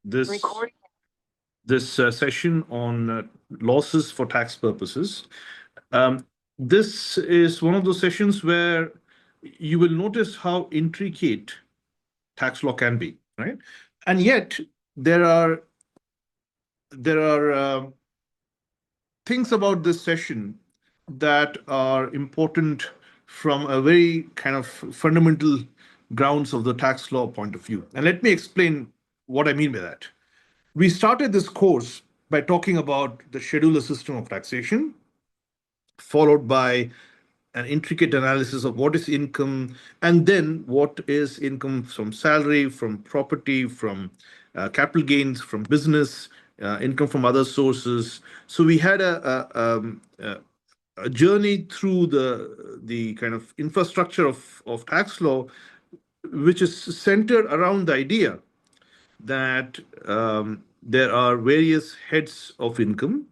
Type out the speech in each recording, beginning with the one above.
this session on losses for tax purposes. This is one of those sessions where you will notice how intricate tax law can be, right? And yet there are things about this session that are important from a very kind of fundamental grounds of the tax law point of view. And let me explain what I mean by that. We started this course by talking about the scheduler system of taxation, followed by an intricate analysis of what is income, and then what is income from salary, from property, from capital gains, from business, income from other sources. So we had a journey through the kind of infrastructure of tax law, which is centered around the idea that there are various heads of income,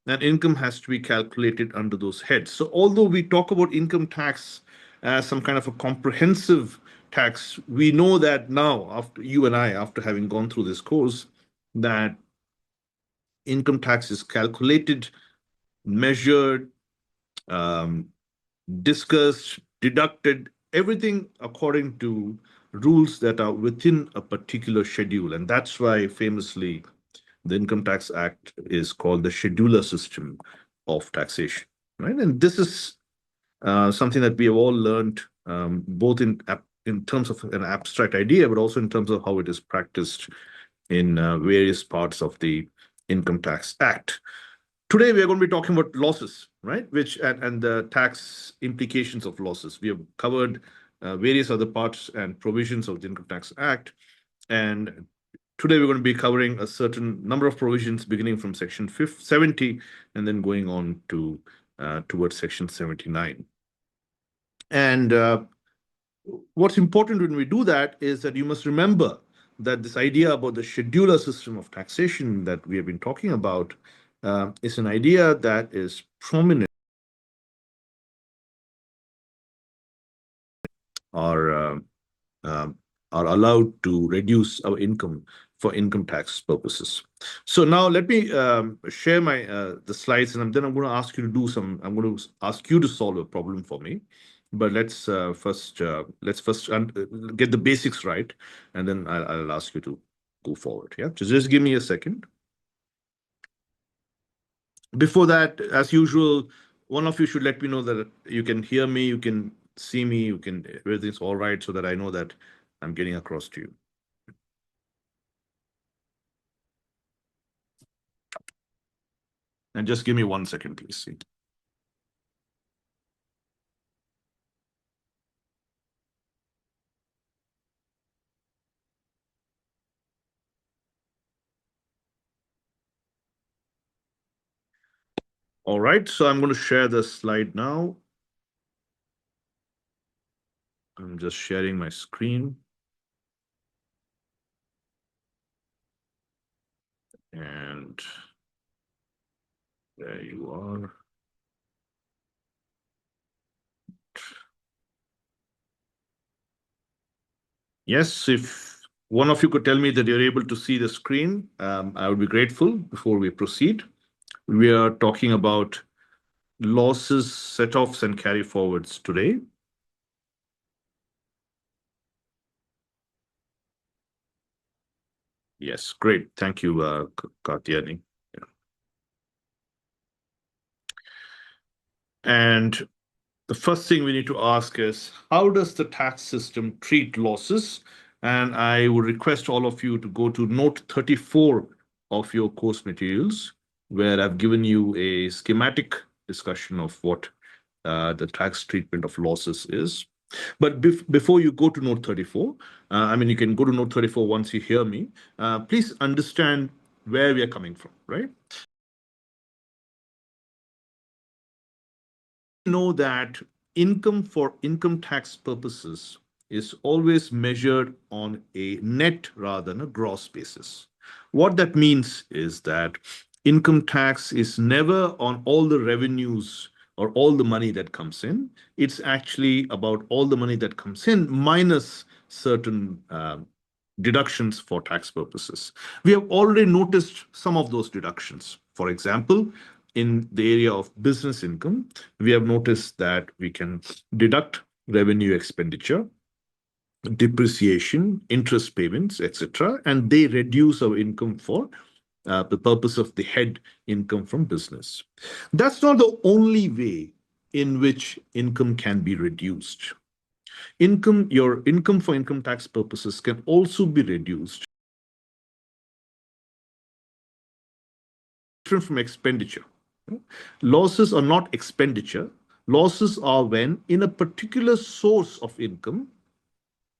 and income has to be calculated under those heads. So, although we talk about income tax as some kind of a comprehensive tax, we know that now, after you and I, after having gone through this course, that income tax is calculated, measured, um, discussed, deducted, everything according to rules that are within a particular schedule. And that's why famously the Income Tax Act is called the scheduler system of taxation, right? And this is something that we have all learned, both in terms of an abstract idea, but also in terms of how it is practiced in various parts of the Income Tax Act. Today, we are going to be talking about losses, right? Which and the tax implications of losses. We have covered various other parts and provisions of the Income Tax Act. And today, we're going to be covering a certain number of provisions beginning from Section 70 and then going on to towards Section 79. And what's important when we do that is that you must remember that this idea about the scheduler system of taxation that we have been talking about is an idea that is prominent or are allowed to reduce our income for income tax purposes. So now let me share my the slides, and then I'm going to ask you to do some. I'm going to ask you to solve a problem for me. But let's first get the basics right, and then I'll ask you to go forward. Yeah, so just give me a second. Before that, as usual, one of you should let me know that you can hear me, you can see me, you can everything's all right, so that I know that I'm getting across to you. And just give me 1 second, please. All right, so I'm going to share the slide now. I'm just sharing my screen. And there you are. Yes, if one of you could tell me that you're able to see the screen, I would be grateful before we proceed. We are talking about losses, set-offs, and carry-forwards today. Yes, great. Thank you, Katyani. Yeah. And the first thing we need to ask is, how does the tax system treat losses? And I would request all of you to go to note 34 of your course materials, where I've given you a schematic discussion of what the tax treatment of losses is. But before you go to note 34, I mean, you can go to note 34 once you hear me. Please understand where we are coming from, right? Know that income for income tax purposes is always measured on a net rather than a gross basis. What that means is that income tax is never on all the revenues or all the money that comes in. It's actually about all the money that comes in minus certain deductions for tax purposes. We have already noticed some of those deductions. For example, in the area of business income, we have noticed that we can deduct revenue expenditure, depreciation, interest payments, etc., and they reduce our income for the purpose of the head income from business. That's not the only way in which income can be reduced. Your income for income tax purposes can also be reduced different from expenditure. Losses are not expenditure. Losses are when in a particular source of income,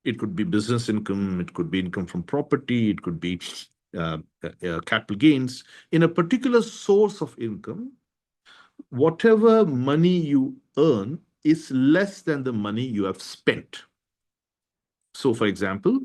it could be business income, it could be income from property, it could be capital gains. In a particular source of income, whatever money you earn is less than the money you have spent. So, for example,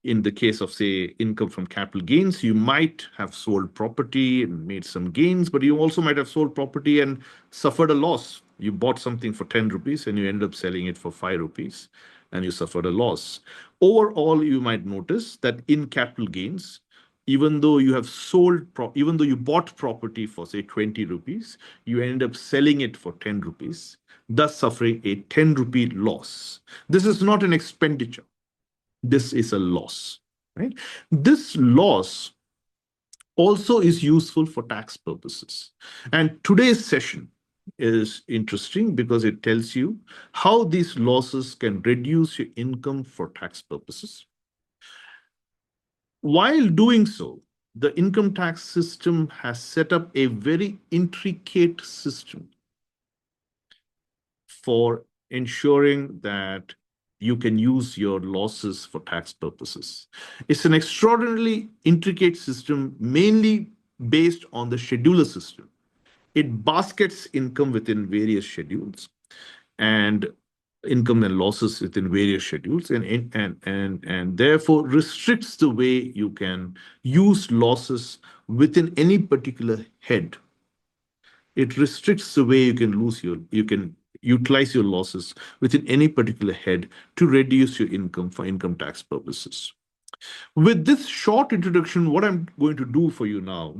in the case of, say, income from capital gains, you might have sold property and made some gains, but you also might have sold property and suffered a loss. You bought something for 10 rupees and you ended up selling it for 5 rupees and you suffered a loss. Overall, you might notice that in capital gains, even though you have even though you bought property for, say, 20 rupees, you end up selling it for 10 rupees, thus suffering a 10 rupee loss. This is not an expenditure. This is a loss, right? This loss also is useful for tax purposes. And today's session is interesting because it tells you how these losses can reduce your income for tax purposes. While doing so, the income tax system has set up a very intricate system for ensuring that you can use your losses for tax purposes. It's an extraordinarily intricate system, mainly based on the scheduler system. It baskets income within various schedules and income and losses within various schedules and therefore restricts the way you can use losses within any particular head. It restricts the way you can utilize your losses within any particular head to reduce your income for income tax purposes. With this short introduction, what I'm going to do for you now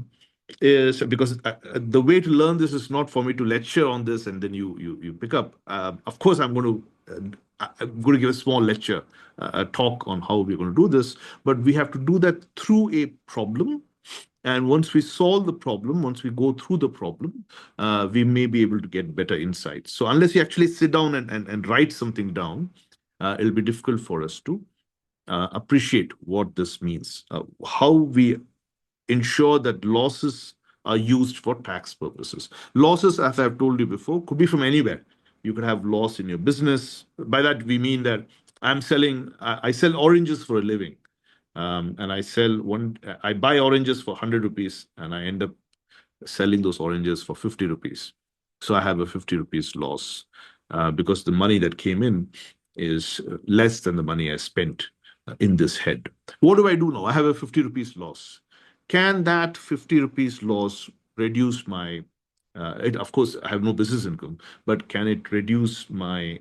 is, because the way to learn this is not for me to lecture on this and then you pick up. Of course, I'm going to give a small lecture, a talk on how we're going to do this, but we have to do that through a problem. And once we solve the problem, once we go through the problem, we may be able to get better insights. So unless you actually sit down and write something down, it'll be difficult for us to appreciate what this means, how we ensure that losses are used for tax purposes. Losses, as I've told you before, could be from anywhere. You could have loss in your business. By that, we mean that I sell oranges for a living. And I buy oranges for 100 rupees and I end up selling those oranges for 50 rupees. So I have a 50 rupees loss because the money that came in is less than the money I spent in this head. What do I do now? I have a 50 rupees loss. Can that 50 rupees loss reduce of course, I have no business income, but can it reduce my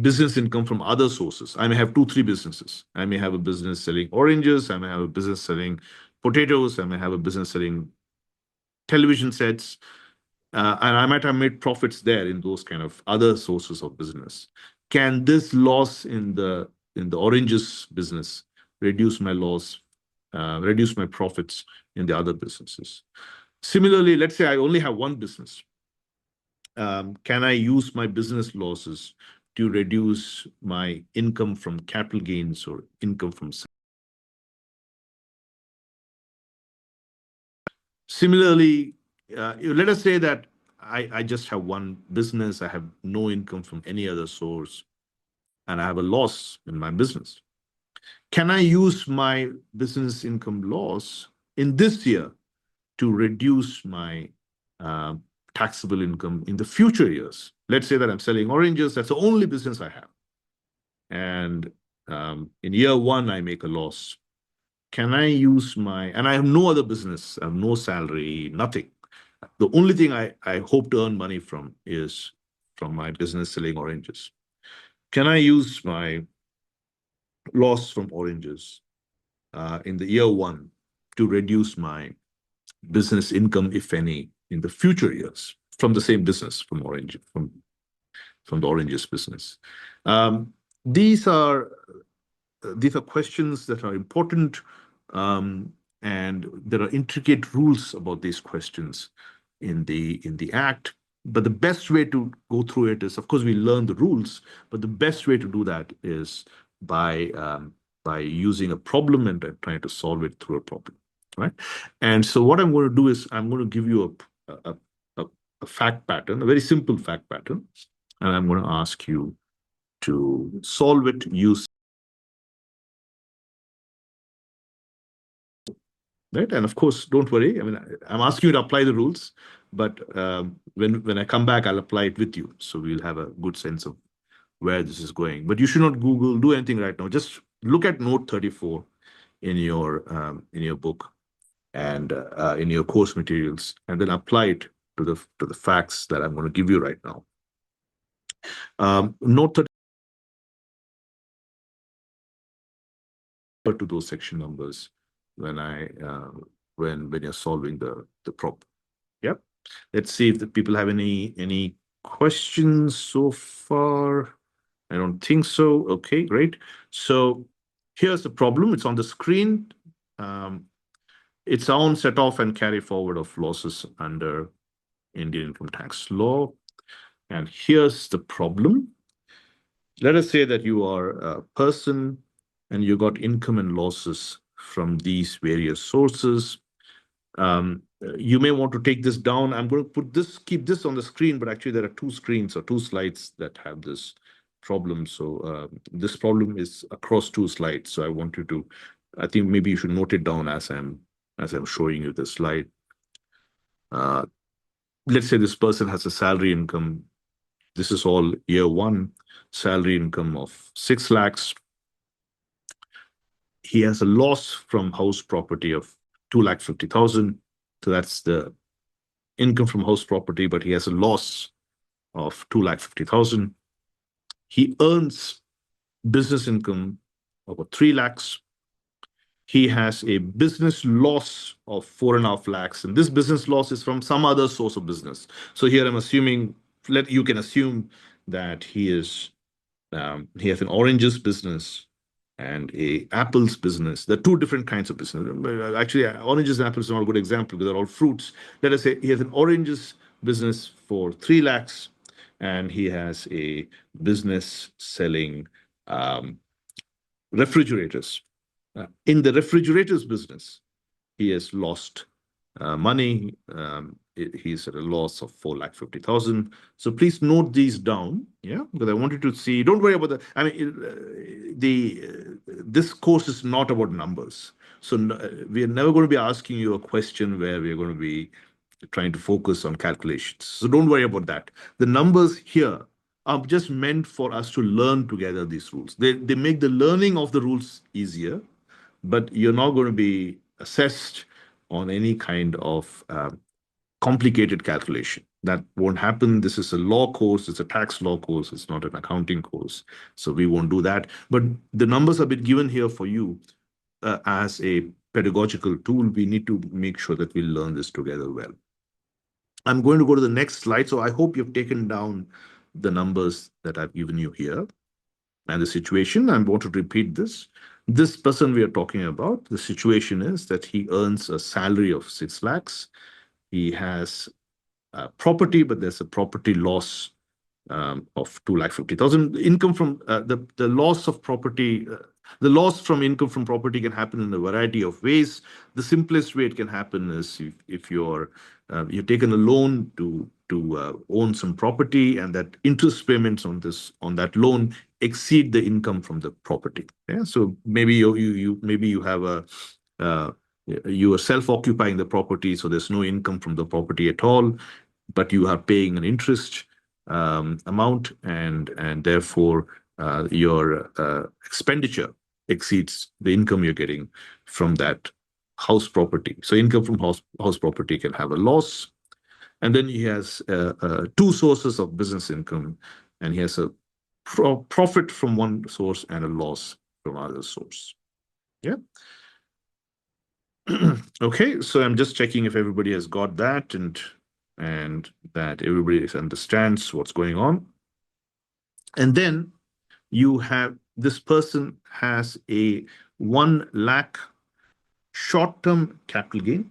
business income from other sources? I may have two, three businesses. I may have a business selling oranges. I may have a business selling potatoes. I may have a business selling television sets. And I might have made profits there in those kind of other sources of business. Can this loss in the oranges business reduce my loss, reduce my profits in the other businesses? Similarly, let's say I only have one business. Can I use my business losses to reduce my income from capital gains or income from? Similarly, let us say that I just have one business, I have no income from any other source, and I have a loss in my business. Can I use my business income loss in this year to reduce my uh, taxable income in the future years? Let's say that I'm selling oranges, that's the only business I have. And in year one, I make a loss. Can I use and I have no other business, I have no salary, nothing. The only thing I hope to earn money from is from my business selling oranges. Can I use my loss from oranges in the year one to reduce my business income, if any, in the future years from the same business, from the oranges business. Um, these are these are questions that are important, um, and there are intricate rules about these questions in the act. But the best way to go through it is, of course, we learn the rules, but the best way to do that is by using a problem and trying to solve it through a problem, right? And so what I'm going to do is I'm going to give you a, a fact pattern, a very simple fact pattern, and I'm going to ask you to solve it using, right? And of course, don't worry. I mean, I'm asking you to apply the rules, but when I come back, I'll apply it with you, so we'll have a good sense of where this is going. But you should not Google, do anything right now. Just look at note 34 in your book and in your course materials, and then apply it to the facts that I'm going to give you right now. Note 34 to those section numbers when I when you're solving the problem. Yep. Let's see if the people have any questions so far. I don't think so. Okay, great. So here's the problem. It's on the screen. Um, it's on set off and carry forward of losses under Indian income tax law. And here's the problem. Let us say that you are a person and you got income and losses from these various sources. You may want to take this down. I'm going to keep this on the screen, but actually there are two screens or two slides that have this problem. So this problem is across two slides. So I want you to, I think maybe you should note it down as I'm showing you the slide. Let's say this person has a salary income. This is all year one, salary income of 6 lakhs. He has a loss from house property of 2,50,000. So that's the income from house property, but he has a loss of 2,50,000. He earns business income of 3 lakhs. He has a business loss of 4.5 lakhs, and this business loss is from some other source of business. So here I'm assuming, you can assume that he has an oranges business and a apples business. There are two different kinds of business. Actually, oranges and apples are not a good example because they're all fruits. Let us say he has an oranges business for 3 lakhs, and he has a business selling refrigerators. In the refrigerators business, he has lost money. He's at a loss of 4,50,000. So please note these down, yeah, because I wanted to see. Don't worry about the. I mean, this course is not about numbers. So we are never going to be asking you a question where we are going to be trying to focus on calculations. So don't worry about that. The numbers here are just meant for us to learn together these rules. They make the learning of the rules easier, but you're not going to be assessed on any kind of complicated calculation. That won't happen. This is a law course. It's a tax law course. It's not an accounting course. So we won't do that. But the numbers have been given here for you as a pedagogical tool. We need to make sure that we learn this together well. I'm going to go to the next slide. So I hope you've taken down the numbers that I've given you here and the situation. I want to repeat this. This person we are talking about, the situation is that he earns a salary of 6 lakhs. He has property, but there's a property loss of 2,50,000. Income from the loss of property, the loss from income from property can happen in a variety of ways. The simplest way it can happen is if you've taken a loan to own some property, and that interest payments on that loan exceed the income from the property. Yeah, so maybe you have you are self-occupying the property, so there's no income from the property at all, but you are paying an interest amount, and therefore your expenditure exceeds the income you're getting from that house property. So income from house property can have a loss. And then he has two sources of business income, and he has a profit from one source and a loss from another source. Yeah. Okay, so I'm just checking if everybody has got that and that everybody understands what's going on. And then you have this person has a 1 lakh short-term capital gain.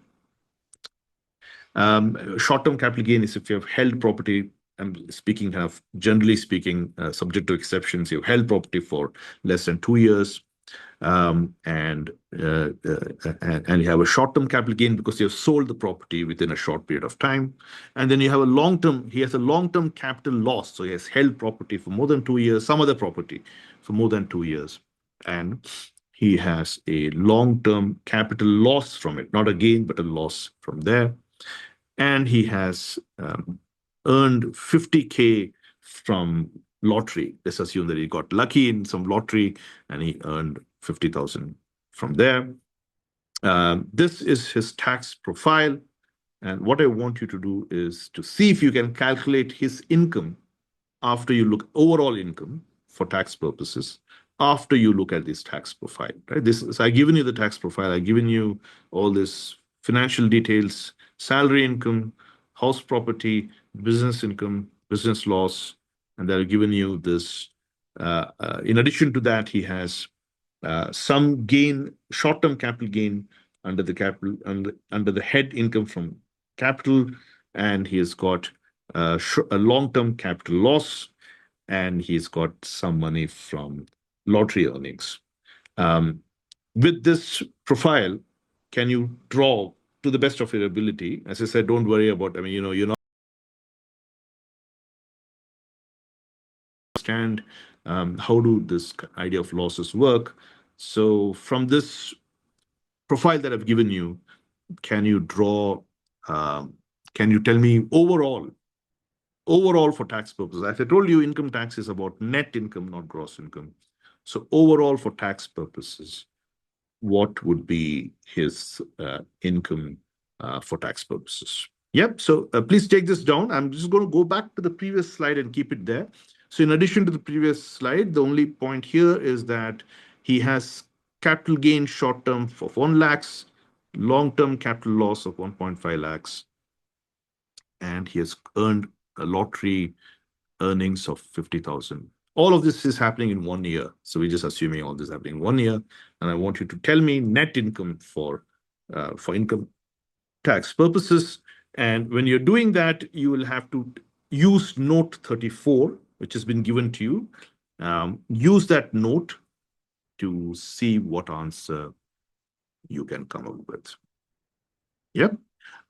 Short-term capital gain is if you have held property. I'm speaking kind of generally speaking, subject to exceptions. You've held property for less than 2 years, and and you have a short-term capital gain because you have sold the property within a short period of time, and then you have a long-term. He has a long-term capital loss, so he has held property for more than 2 years, some other property for more than 2 years, and he has a long-term capital loss from it, not a gain but a loss from there, and he has earned 50K from lottery. Let's assume that he got lucky in some lottery and he earned 50,000 from there. This is his tax profile. And what I want you to do is to see if you can calculate his income after you look overall income for tax purposes after you look at this tax profile, right? This is, I've given you the tax profile, I've given you all this financial details, salary income, house property, business income, business loss, and they've given you this. In addition to that, he has some gain, short-term capital gain under the capital under the head income from capital, and he has got a long-term capital loss, and he's got some money from lottery earnings. Um, with this profile, can you draw to the best of your ability? As I said, don't worry about. I mean, you're not understand how do this idea of losses work. So from this profile that I've given you, can you draw? Um, can you tell me overall for tax purposes? As I told you, income tax is about net income, not gross income. So overall for tax purposes, what would be his income for tax purposes? Yep. So please take this down. I'm just going to go back to the previous slide and keep it there. So in addition to the previous slide, the only point here is that he has capital gain short term of 1 lakhs, long term capital loss of 1.5 lakhs, and he has earned a lottery earnings of 50,000. All of this is happening in 1 year. So we're just assuming all this is happening in 1 year. And I want you to tell me net income for income tax purposes. And when you're doing that, you will have to use note 34, which has been given to you. Use that note to see what answer you can come up with. Yep.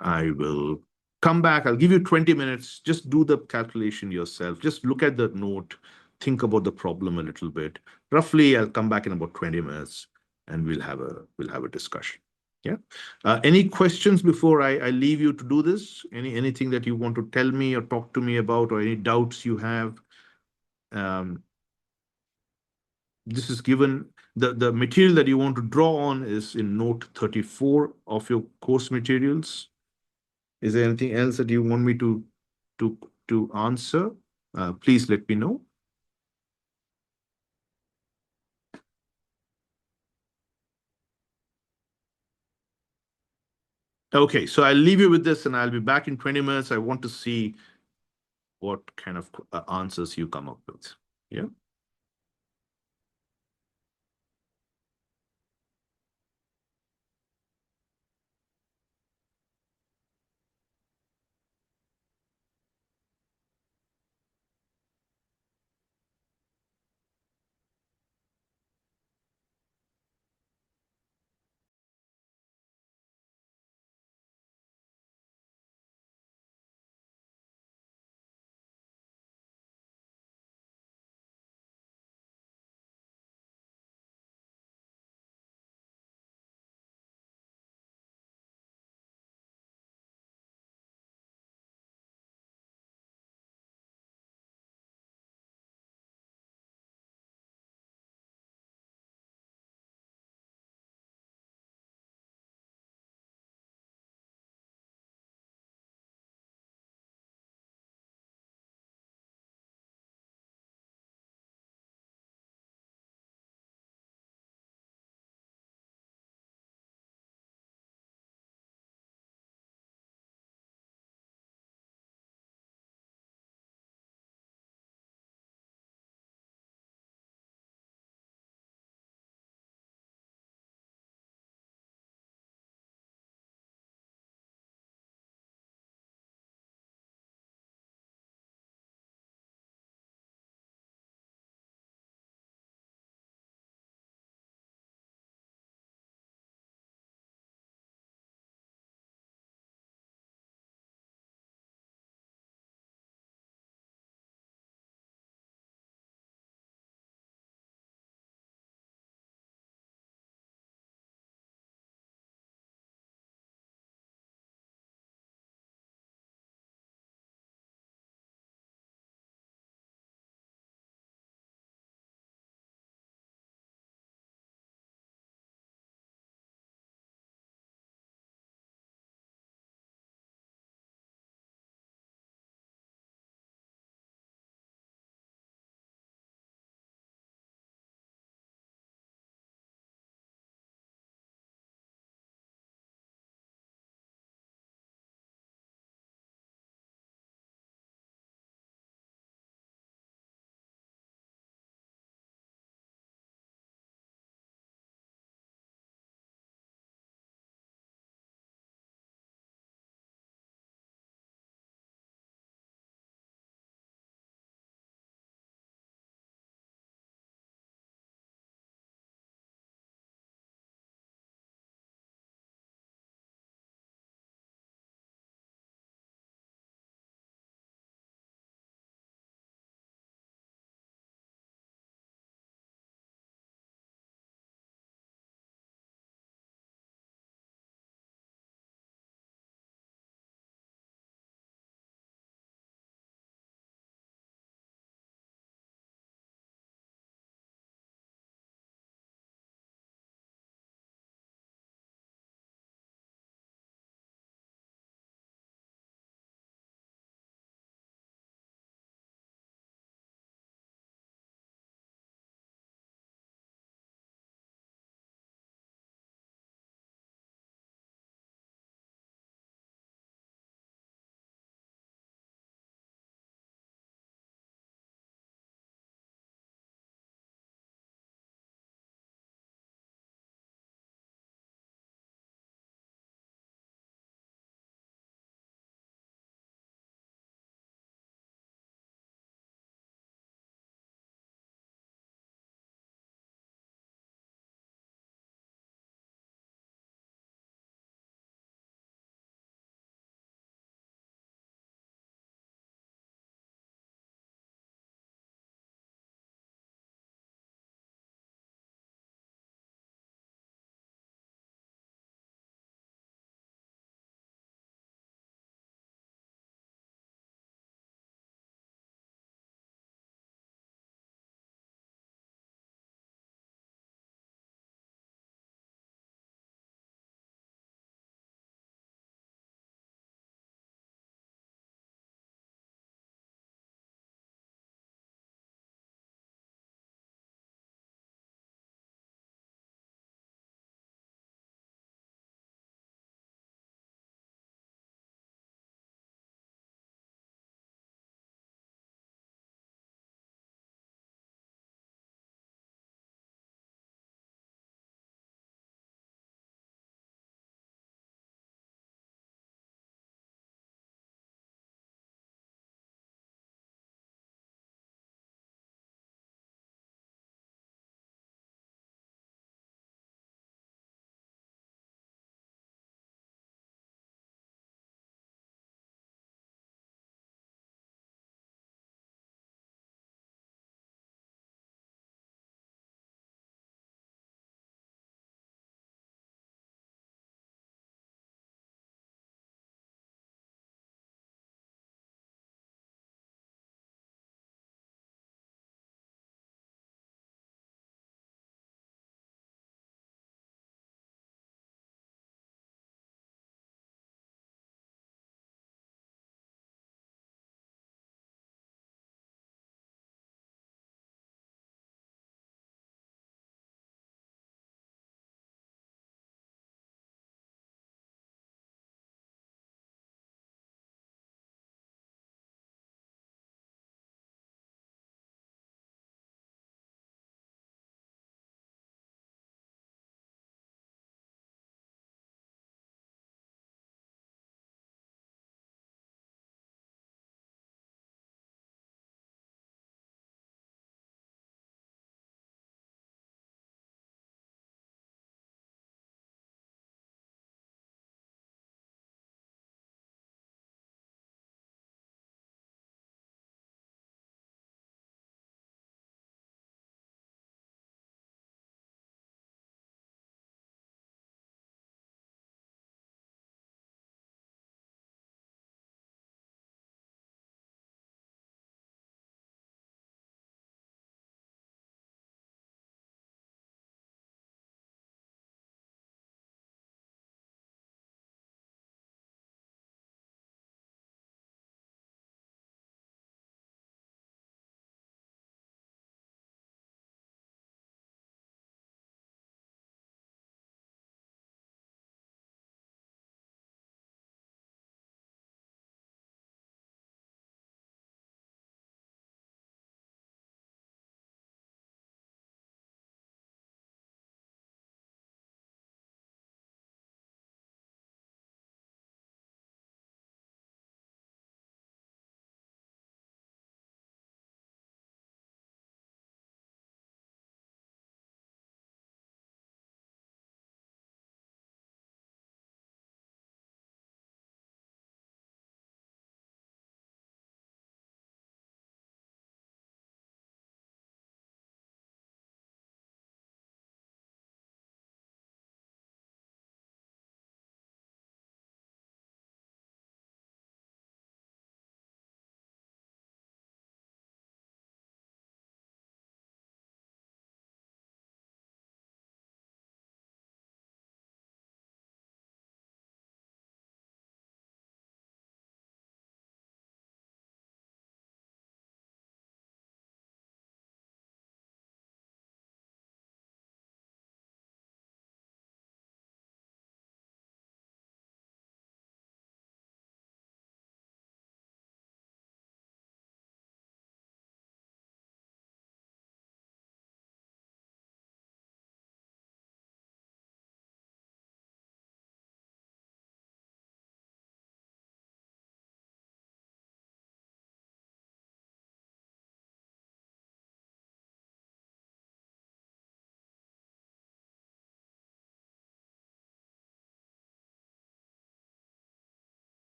I will come back. I'll give you 20 minutes. Just do the calculation yourself. Just look at the note, think about the problem a little bit. Roughly, I'll come back in about 20 minutes and we'll have a discussion. Yeah. Any questions before I leave you to do this? Anything that you want to tell me or talk to me about, or any doubts you have? Um, this is given the material that you want to draw on is in note 34 of your course materials. Is there anything else that you want me to to answer? Please let me know. Okay, so I'll leave you with this, and I'll be back in 20 minutes. I want to see what kind of answers you come up with. Yeah.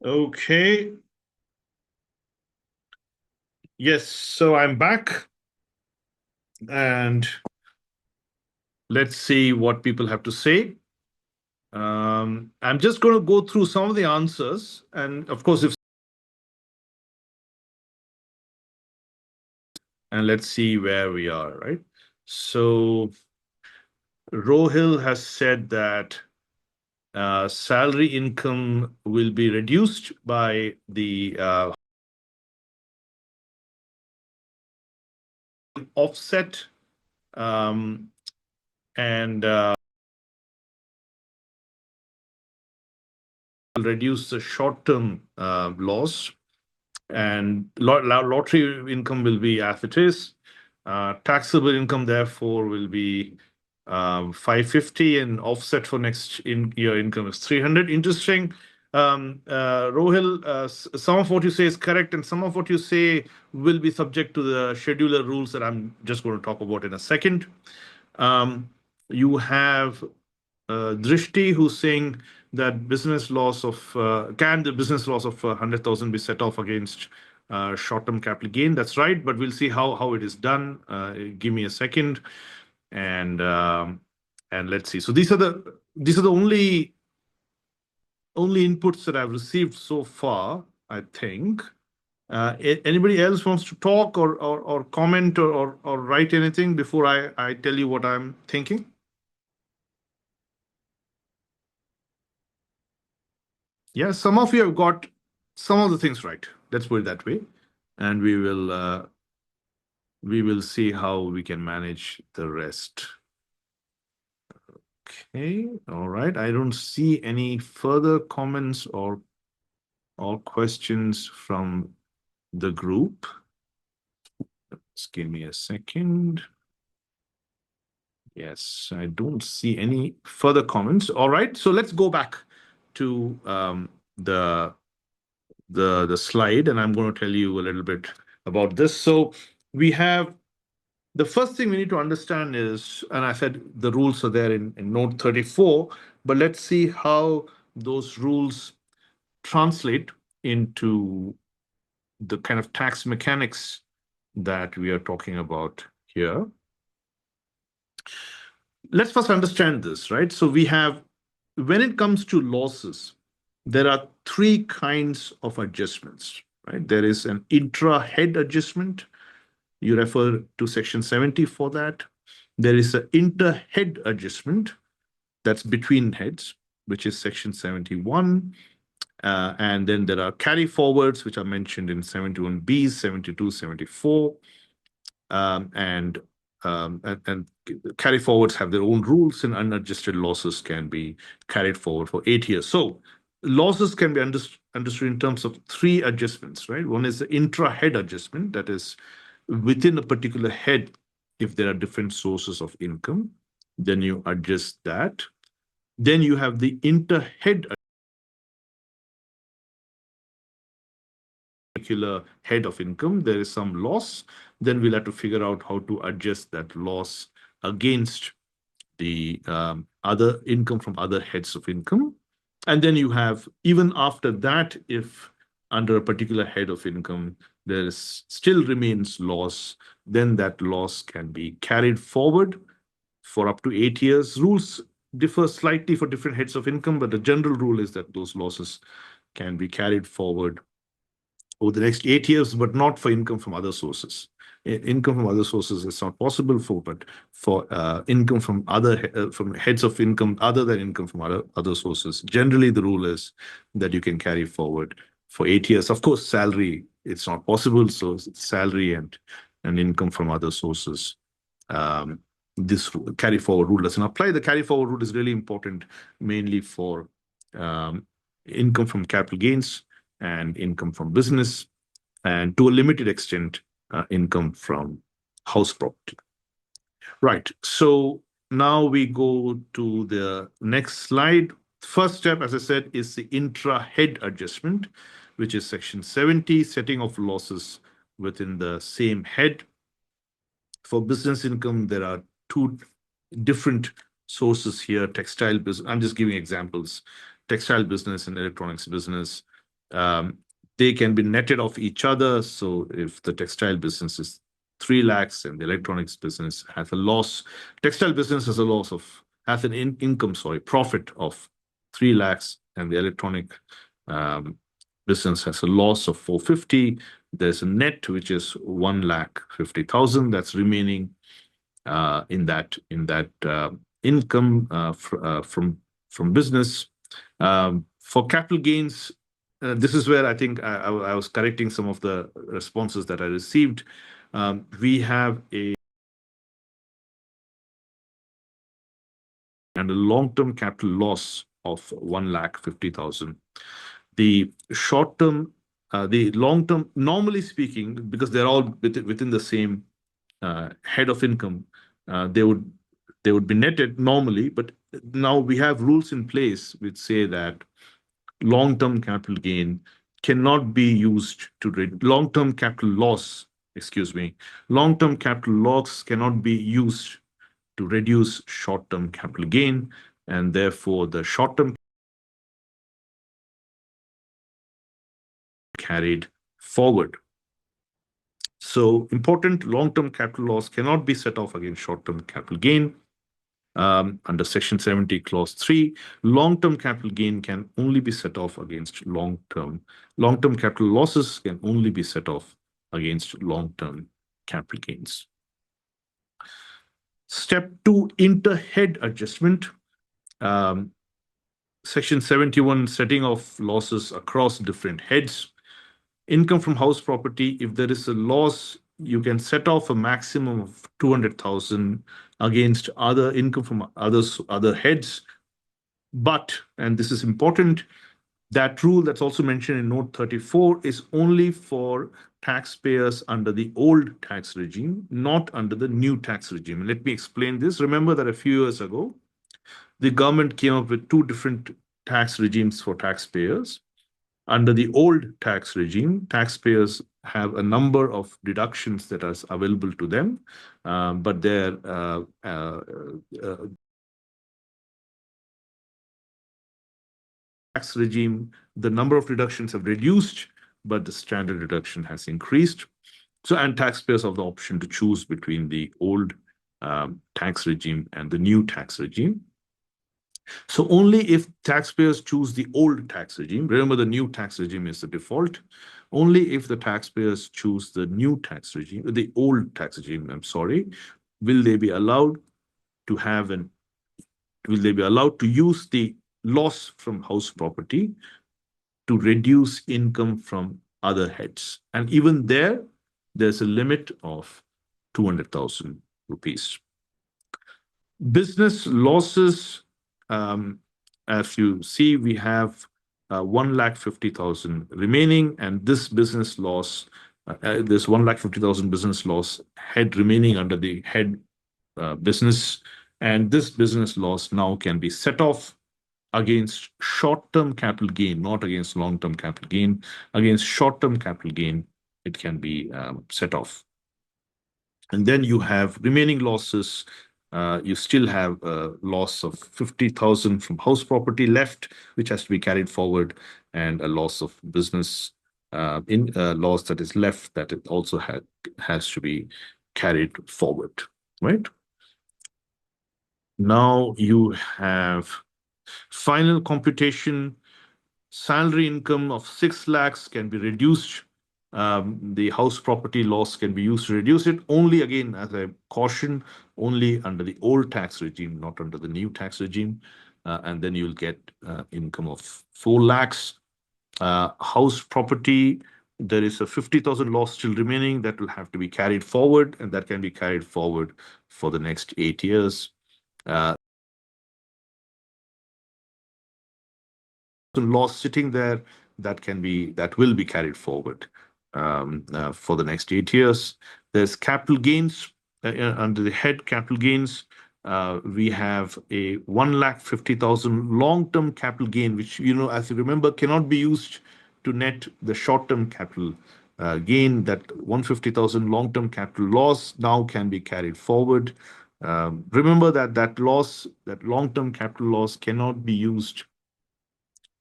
Okay. Yes, so I'm back and let's see what people have to say. I'm just going to go through some of the answers. And of course, if and let's see where we are, right? So Rohil has said that salary income will be reduced by the offset um, and will reduce the short-term loss and lottery income will be as it is. Taxable income, therefore, will be 550 and offset for next year income is 300. Interesting. Rohil, some of what you say is correct, and some of what you say will be subject to the scheduler rules that I'm just going to talk about in a second. Um, you have Drishti, who's saying that business loss of can the business loss of 100,000 be set off against short-term capital gain? That's right, but we'll see how it is done. Give me a second, and let's see. So these are the only inputs that I've received so far, I think. Anybody else wants to talk or comment or write anything before I tell you what I'm thinking? Yeah, some of you have got some of the things right. Let's put it that way, and we will see how we can manage the rest. Okay, all right. I don't see any further comments or questions from the group. Just give me a second. Yes, I don't see any further comments. All right, so let's go back to the the slide, and I'm going to tell you a little bit about this. So we have the first thing we need to understand is, and I said the rules are there in note 34, but let's see how those rules translate into the kind of tax mechanics that we are talking about here. Let's first understand this, right? So we have, when it comes to losses, there are three kinds of adjustments, right? There is an intra-head adjustment. You refer to section 70 for that. There is an inter-head adjustment that's between heads, which is section 71. And then there are carry forwards, which are mentioned in 71B, 72, 74. And carry forwards have their own rules, and unadjusted losses can be carried forward for 8 years. So losses can be understood in terms of three adjustments, right? One is the intra-head adjustment, that is within a particular head, if there are different sources of income, then you adjust that. Then you have the inter-head particular head of income, there is some loss, then we'll have to figure out how to adjust that loss against the other income from other heads of income. And then you have, even after that, if under a particular head of income, there is still remains loss, then that loss can be carried forward for up to 8 years. Rules differ slightly for different heads of income, but the general rule is that those losses can be carried forward over the next 8 years, but not for income from other sources. Income from other sources is not possible for, but for income from from heads of income other than income from other sources. Generally, the rule is that you can carry forward for 8 years. Of course, salary it's not possible. So salary and income from other sources. This carry forward rule doesn't apply. The carry forward rule is really important, mainly for income from capital gains and income from business, and to a limited extent, income from house property. Right. So now we go to the next slide. First step, as I said, is the intra-head adjustment, which is section 70, setting of losses within the same head. For business income, there are two different sources here. Textile business, I'm just giving examples. Textile business and electronics business. Um, they can be netted off each other. So if the textile business is 3 lakhs and the electronics business has a loss, textile business has a loss of, has an income, sorry, profit of 3 lakhs, and the electronic um, business has a loss of 450. There's a net, which is 1 lakh 50,000 that's remaining in that income from business. For capital gains, this is where I think I was correcting some of the responses that I received. We have a long-term capital loss of 1 lakh 50,000. The short-term, the long-term, normally speaking, because they're all within the same head of income, they would be netted normally. But now we have rules in place which say that long-term capital gain cannot be used to long-term capital loss, excuse me, long-term capital loss cannot be used to reduce short-term capital gain, and therefore the short-term carried forward. So important, long-term capital loss cannot be set off against short-term capital gain. Under Section 70, Clause 3, long-term capital gain can only be set off against long-term capital losses can only be set off against long-term capital gains. Step 2, inter-head adjustment. Section 71, setting off losses across different heads. Income from house property, if there is a loss, you can set off a maximum of 200,000 against other income from other heads. But, and this is important, that rule that's also mentioned in note 34 is only for taxpayers under the old tax regime, not under the new tax regime. And let me explain this. Remember that a few years ago, the government came up with 2 different tax regimes for taxpayers. Under the old tax regime, taxpayers have a number of deductions that are available to them, but their tax regime, the number of deductions have reduced, but the standard deduction has increased. So, and taxpayers have the option to choose between the old tax regime and the new tax regime. So only if taxpayers choose the old tax regime, remember the new tax regime is the default, only if the taxpayers choose the new tax regime, the old tax regime, I'm sorry, will they be allowed to have an, will they be allowed to use the loss from house property to reduce income from other heads. And even there's a limit of 200,000 rupees. Business losses, as you see, we have 1,50,000 remaining, and this business loss, this 1,50,000 business loss head remaining under the head business, and this business loss now can be set off against short-term capital gain, not against long-term capital gain. Against short-term capital gain, it can be set off. And then you have remaining losses. You still have a loss of 50,000 from house property left, which has to be carried forward, and a loss of business loss that is left that it also has to be carried forward, right? Now you have final computation. Salary income of 6 lakhs can be reduced. The house property loss can be used to reduce it. Only, again, as I caution, only under the old tax regime, not under the new tax regime. And then you'll get income of 4 lakhs. House property, there is a 50,000 loss still remaining that will have to be carried forward, and that can be carried forward for the next 8 years. Loss sitting there that will be carried forward for the next 8 years. There's capital gains under the head capital gains. We have a 1,50,000 long-term capital gain, which, as you remember, cannot be used to net the short-term capital gain. That 150,000 long-term capital loss now can be carried forward. Remember that long-term capital loss cannot be used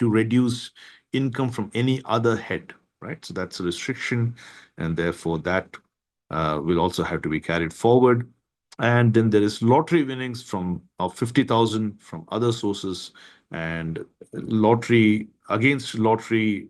to reduce income from any other head, right? So that's a restriction, and therefore that will also have to be carried forward. And then there is lottery winnings from of 50,000 from other sources, and lottery against lottery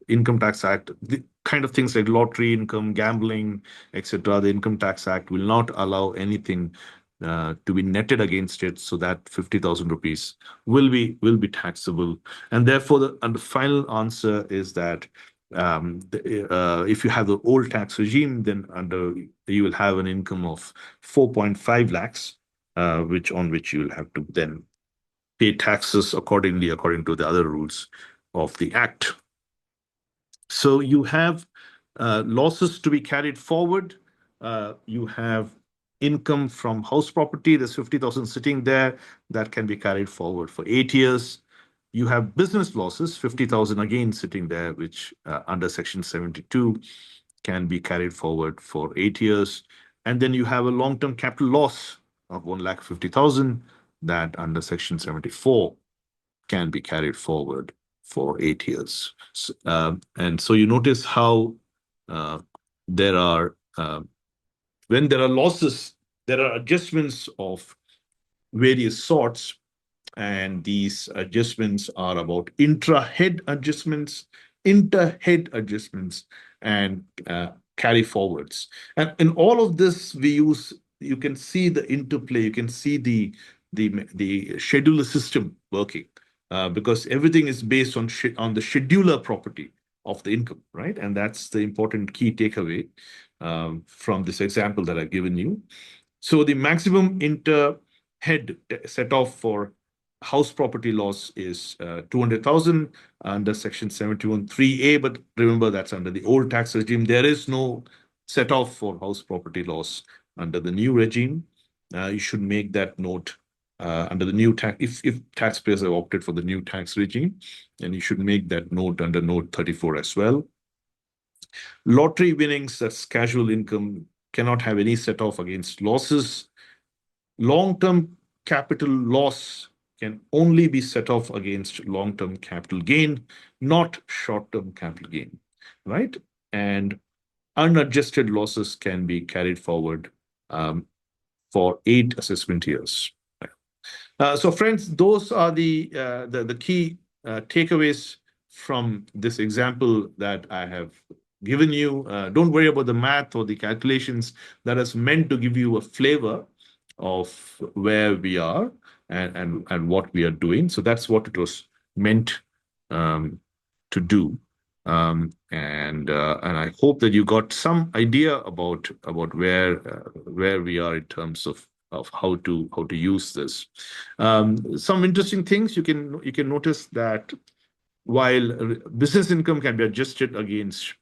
income tax act, the kind of things like lottery income, gambling, etc. The income tax act will not allow anything to be netted against it, so that 50,000 rupees will be taxable. And therefore the final answer is that if you have the old tax regime, then under you will have an income of 4.5 lakhs, which you will have to then pay taxes accordingly according to the other rules of the act. So you have losses to be carried forward. You have income from house property. There's 50,000 sitting there that can be carried forward for 8 years. You have business losses, 50,000 again sitting there, which under Section 72 can be carried forward for 8 years. And then you have a long-term capital loss of 1,50,000 that under Section 74 can be carried forward for 8 years. And so you notice how uh, there are, when there are losses, there are adjustments of various sorts, and these adjustments are about intra-head adjustments, inter-head adjustments, and carry forwards. And in all of this, you can see the interplay, you can see the scheduler system working, because everything is based on the scheduler property of the income, right? And that's the important key takeaway from this example that I've given you. So the maximum inter-head set off for house property loss is 200,000 under Section 71(3)(a). But remember, that's under the old tax regime. There is no set off for house property loss under the new regime. You should make that note under the new tax. If taxpayers have opted for the new tax regime, then you should make that note under Note 34 as well. Lottery winnings, that's casual income, cannot have any set off against losses. Long-term capital loss can only be set off against long-term capital gain, not short-term capital gain, right? And unadjusted losses can be carried forward for 8 assessment years. So, friends, those are the key takeaways from this example that I have given you. Don't worry about the math or the calculations. That is meant to give you a flavor of where we are and what we are doing. So that's what it was meant to do. And I hope that you got some idea about where we are in terms of how to use this. Some interesting things you can notice that while business income can be adjusted against,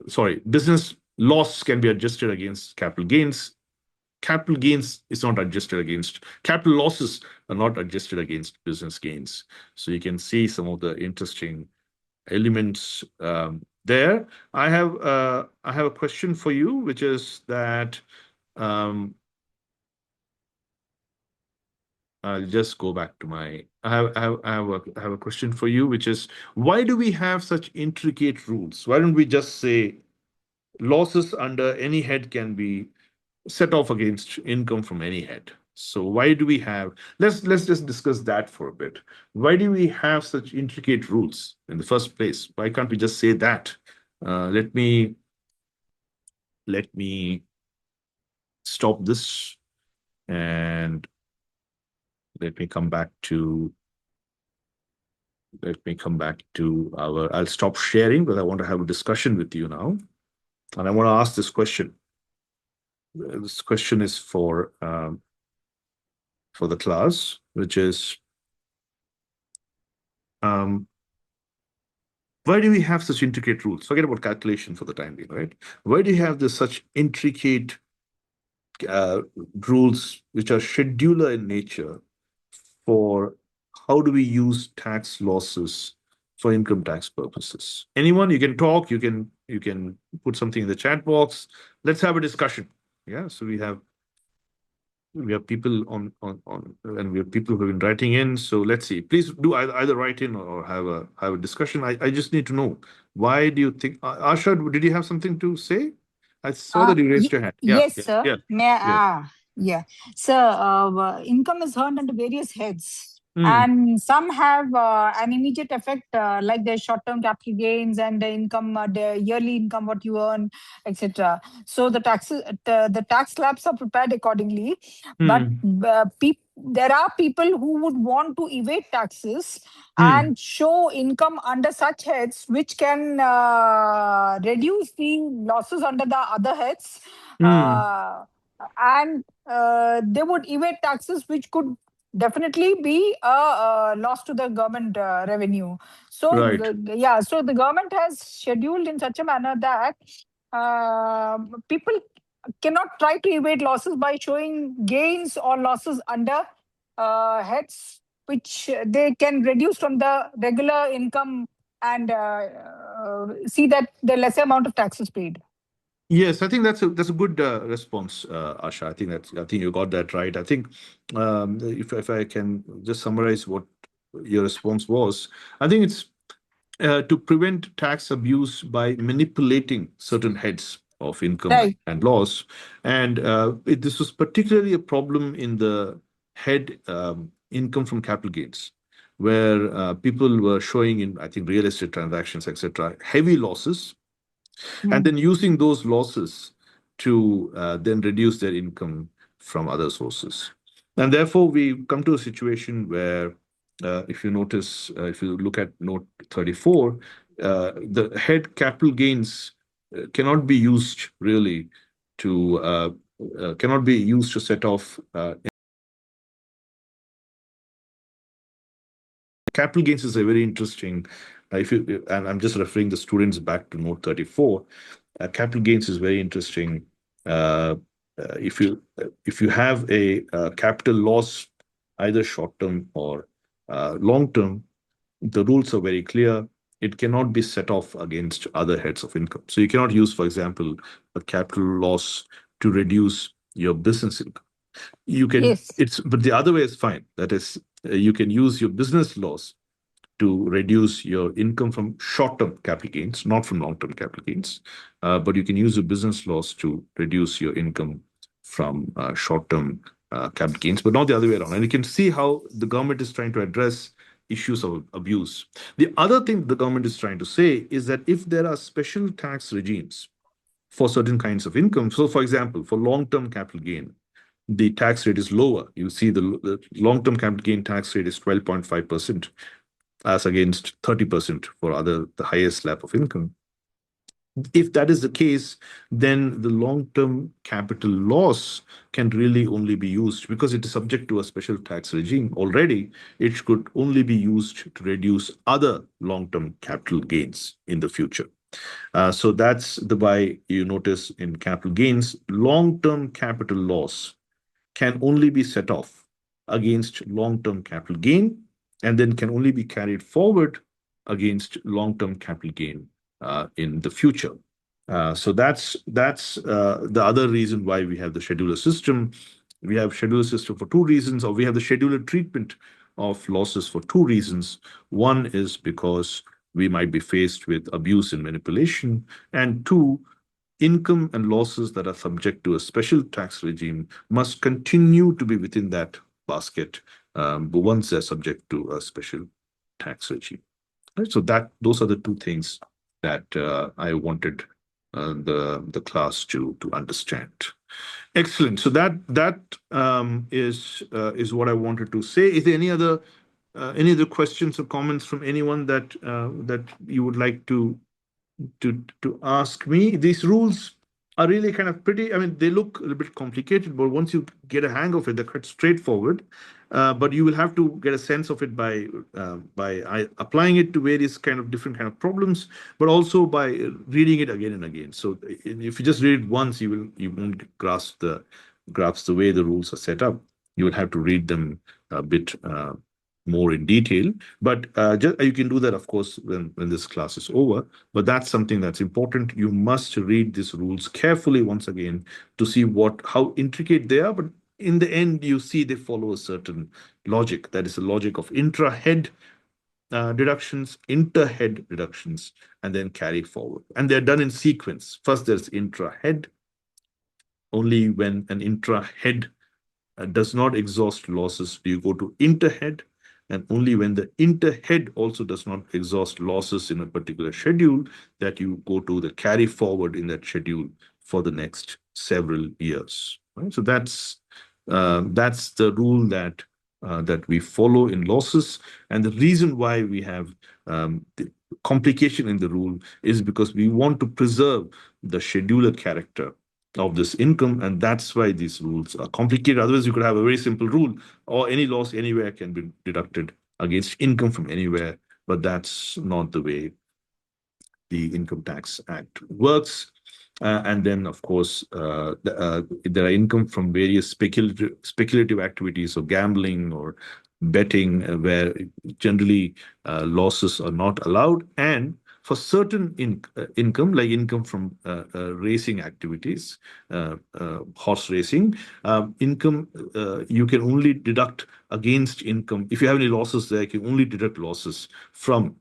sorry, business loss can be adjusted against capital gains. Capital gains is not adjusted against, capital losses are not adjusted against business gains. So you can see some of the interesting elements there. I have a question for you, which is that um, I'll just go back to my. I have a question for you, which is why do we have such intricate rules? Why don't we just say losses under any head can be set off against income from any head? So why do we have? Let's just discuss that for a bit. Why do we have such intricate rules in the first place? Why can't we just say that? Let me stop this and let me come back to our. I'll stop sharing because I want to have a discussion with you now, and I want to ask this question. This question is for the class, which is why do we have such intricate rules? Forget about calculation for the time being, right? Why do you have this such intricate uh, rules which are scheduler in nature for how do we use tax losses for income tax purposes? Anyone, you can talk, you can put something in the chat box. Let's have a discussion. Yeah, so we have We have people and we have people who have been writing in. So let's see. Please do either write in or have a discussion. I just need to know, why do you think, Asha, did you have something to say? I saw that you raised your hand. Yeah, Yes, yeah, sir. yeah, yeah. Yeah. So, income is earned under various heads, Mm, and some have an immediate effect, like the short-term capital gains and the income, the yearly income, what you earn, etc. So, the tax slabs are prepared accordingly. But mm, there are people who would want to evade taxes mm, and show income under such heads, which can reduce the losses under the other heads, mm. uh, and they would evade taxes, which could definitely be a loss to the government revenue. So, Right. yeah, so the government has scheduled in such a manner that uh, people cannot try to evade losses by showing gains or losses under heads which they can reduce from the regular income, and see that the lesser amount of taxes paid. Yes, I think that's a good response, Asha. I think you got that right. I think if I can just summarize what your response was, I think it's to prevent tax abuse by manipulating certain heads of income Right. and loss, and this was particularly a problem in the head income from capital gains, where people were showing in, I think, real estate transactions, etc., heavy losses, and Mm. then using those losses to then reduce their income from other sources. And therefore, we come to a situation where, if you notice, if you look at note 34, the head capital gains cannot be used really cannot be used to set off capital gains is a very interesting. If you and I'm just referring the students back to note 34. Capital gains is very interesting. Uh, if you have a capital loss, either short term or long term, the rules are very clear. It cannot be set off against other heads of income. So you cannot use, for example, a capital loss to reduce your business income. You can, Yes. but the other way is fine. That is, you can use your business loss to reduce your income from short-term capital gains, not from long-term capital gains. But you can use a business loss to reduce your income from short-term capital gains, but not the other way around. And you can see how the government is trying to address issues of abuse. The other thing the government is trying to say is that if there are special tax regimes for certain kinds of income, so for example, for long-term capital gain, the tax rate is lower. You see the long-term capital gain tax rate is 12.5%, as against 30% for the highest slab of income. If that is the case, then the long-term capital loss can really only be used, because it is subject to a special tax regime already. It could only be used to reduce other long-term capital gains in the future. So that's the why you notice in capital gains, long-term capital loss can only be set off against long-term capital gain, and then can only be carried forward against long-term capital gain in the future. So that's the other reason why we have the scheduler system. We have scheduler system for two reasons, or we have the scheduler treatment of losses for two reasons. One is because we might be faced with abuse and manipulation, and two, income and losses that are subject to a special tax regime must continue to be within that basket, but once they're subject to a special tax regime. Right? So that those are the two things that I wanted the class to understand. Excellent. So that is what I wanted to say. Is there any other questions or comments from anyone that you would like to ask me? These rules are really kind of pretty. I mean, they look a little bit complicated, but once you get a hang of it, they're quite straightforward. But you will have to get a sense of it by applying it to various kind of different kind of problems, but also by reading it again and again. So if you just read it once, you won't grasp the way the rules are set up. You will have to read them a bit more in detail. But you can do that, of course, when this class is over. But that's something that's important. You must read these rules carefully once again to see how intricate they are. But in the end, you see they follow a certain logic. That is the logic of intra-head deductions, inter-head deductions, and then carry forward. And they're done in sequence. First, there's intra-head. Only when an intra-head does not exhaust losses do you go to interhead, and only when the interhead also does not exhaust losses in a particular schedule that you go to the carry forward in that schedule for the next several years. Right? So that's the rule that we follow in losses, and the reason why we have the complication in the rule is because we want to preserve the scheduler character of this income, and that's why these rules are complicated. Otherwise, you could have a very simple rule, or any loss anywhere can be deducted against income from anywhere, but that's not the way the Income Tax Act works. And then, of course, there are income from various speculative activities, so gambling or betting, where generally losses are not allowed. And for certain income, like income from racing activities, horse racing, income you can only deduct against income. If you have any losses there, you can only deduct losses from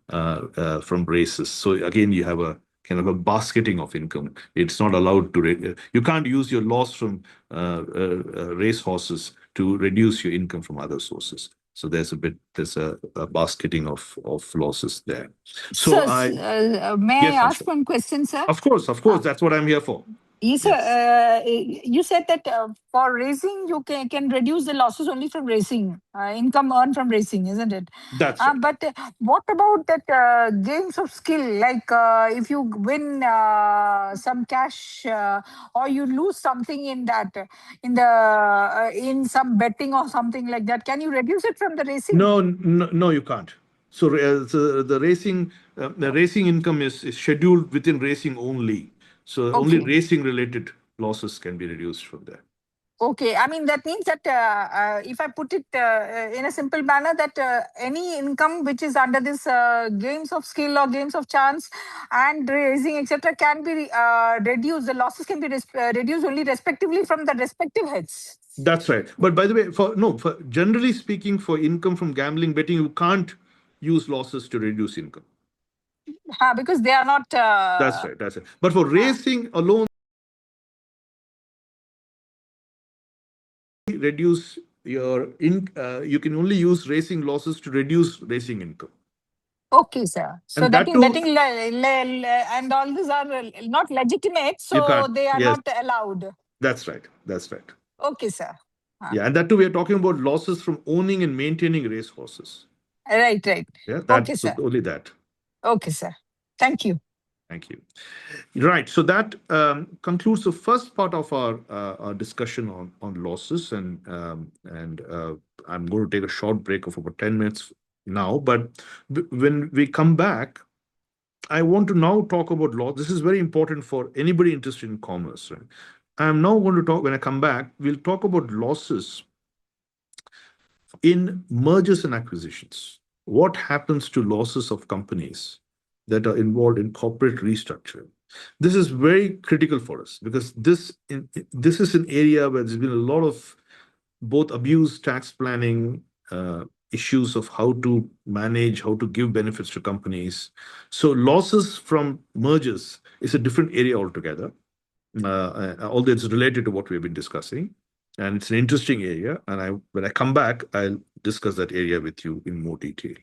races. So again, you have a kind of a basketing of income. It's not allowed to. You can't use your loss from race horses to reduce your income from other sources. So there's a basketing of losses there. So, So I may yes, I ask Anshu. one question, sir? Of course, that's what I'm here for. Yes, sir. Yes, You said that for racing, you can reduce the losses only from racing, income earned from racing, isn't it? that's right. But what about that games of skill? Like if you win some cash or you lose something in that, in some betting or something like that, can you reduce it from the racing? No, no, no, you can't. So the racing income is scheduled within racing only. So only Okay. racing related losses can be reduced from there. Okay, I mean that means that if I put it in a simple manner, that any income which is under this games of skill or games of chance and raising etc. can be reduced. The losses can be reduced only respectively from the respective heads. That's right. But by the way, for generally speaking, for income from gambling, betting, you can't use losses to reduce income. Because they are not. That's right. That's it. But for Uh, racing alone, reduce you can only use racing losses to reduce racing income. okay, sir. So And that that in too, betting and all these are not legitimate, you so can't. they are Yes, not allowed. that's right. That's right. Okay, sir. Uh, Yeah, and that too, we are talking about losses from owning and maintaining race horses. right, right. Yeah, Okay, that so sir. only that. Okay, sir. Thank you. Thank you. Right. So that concludes the first part of our discussion on losses, and I'm going to take a short break of about 10 minutes now. But when we come back, I want to now talk about law. This is very important for anybody interested in commerce. Right? I'm now going to talk. When I come back, we'll talk about losses in mergers and acquisitions. What happens to losses of companies that are involved in corporate restructuring? This is very critical for us because this is an area where there's been a lot of both abuse, tax planning, issues of how to manage, how to give benefits to companies. So losses from mergers is a different area altogether, although it's related to what we've been discussing. And it's an interesting area. And when I come back, I'll discuss that area with you in more detail.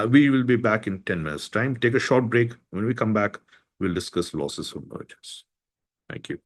We will be back in 10 minutes' time. Take a short break. When we come back, we'll discuss losses from mergers. Thank you.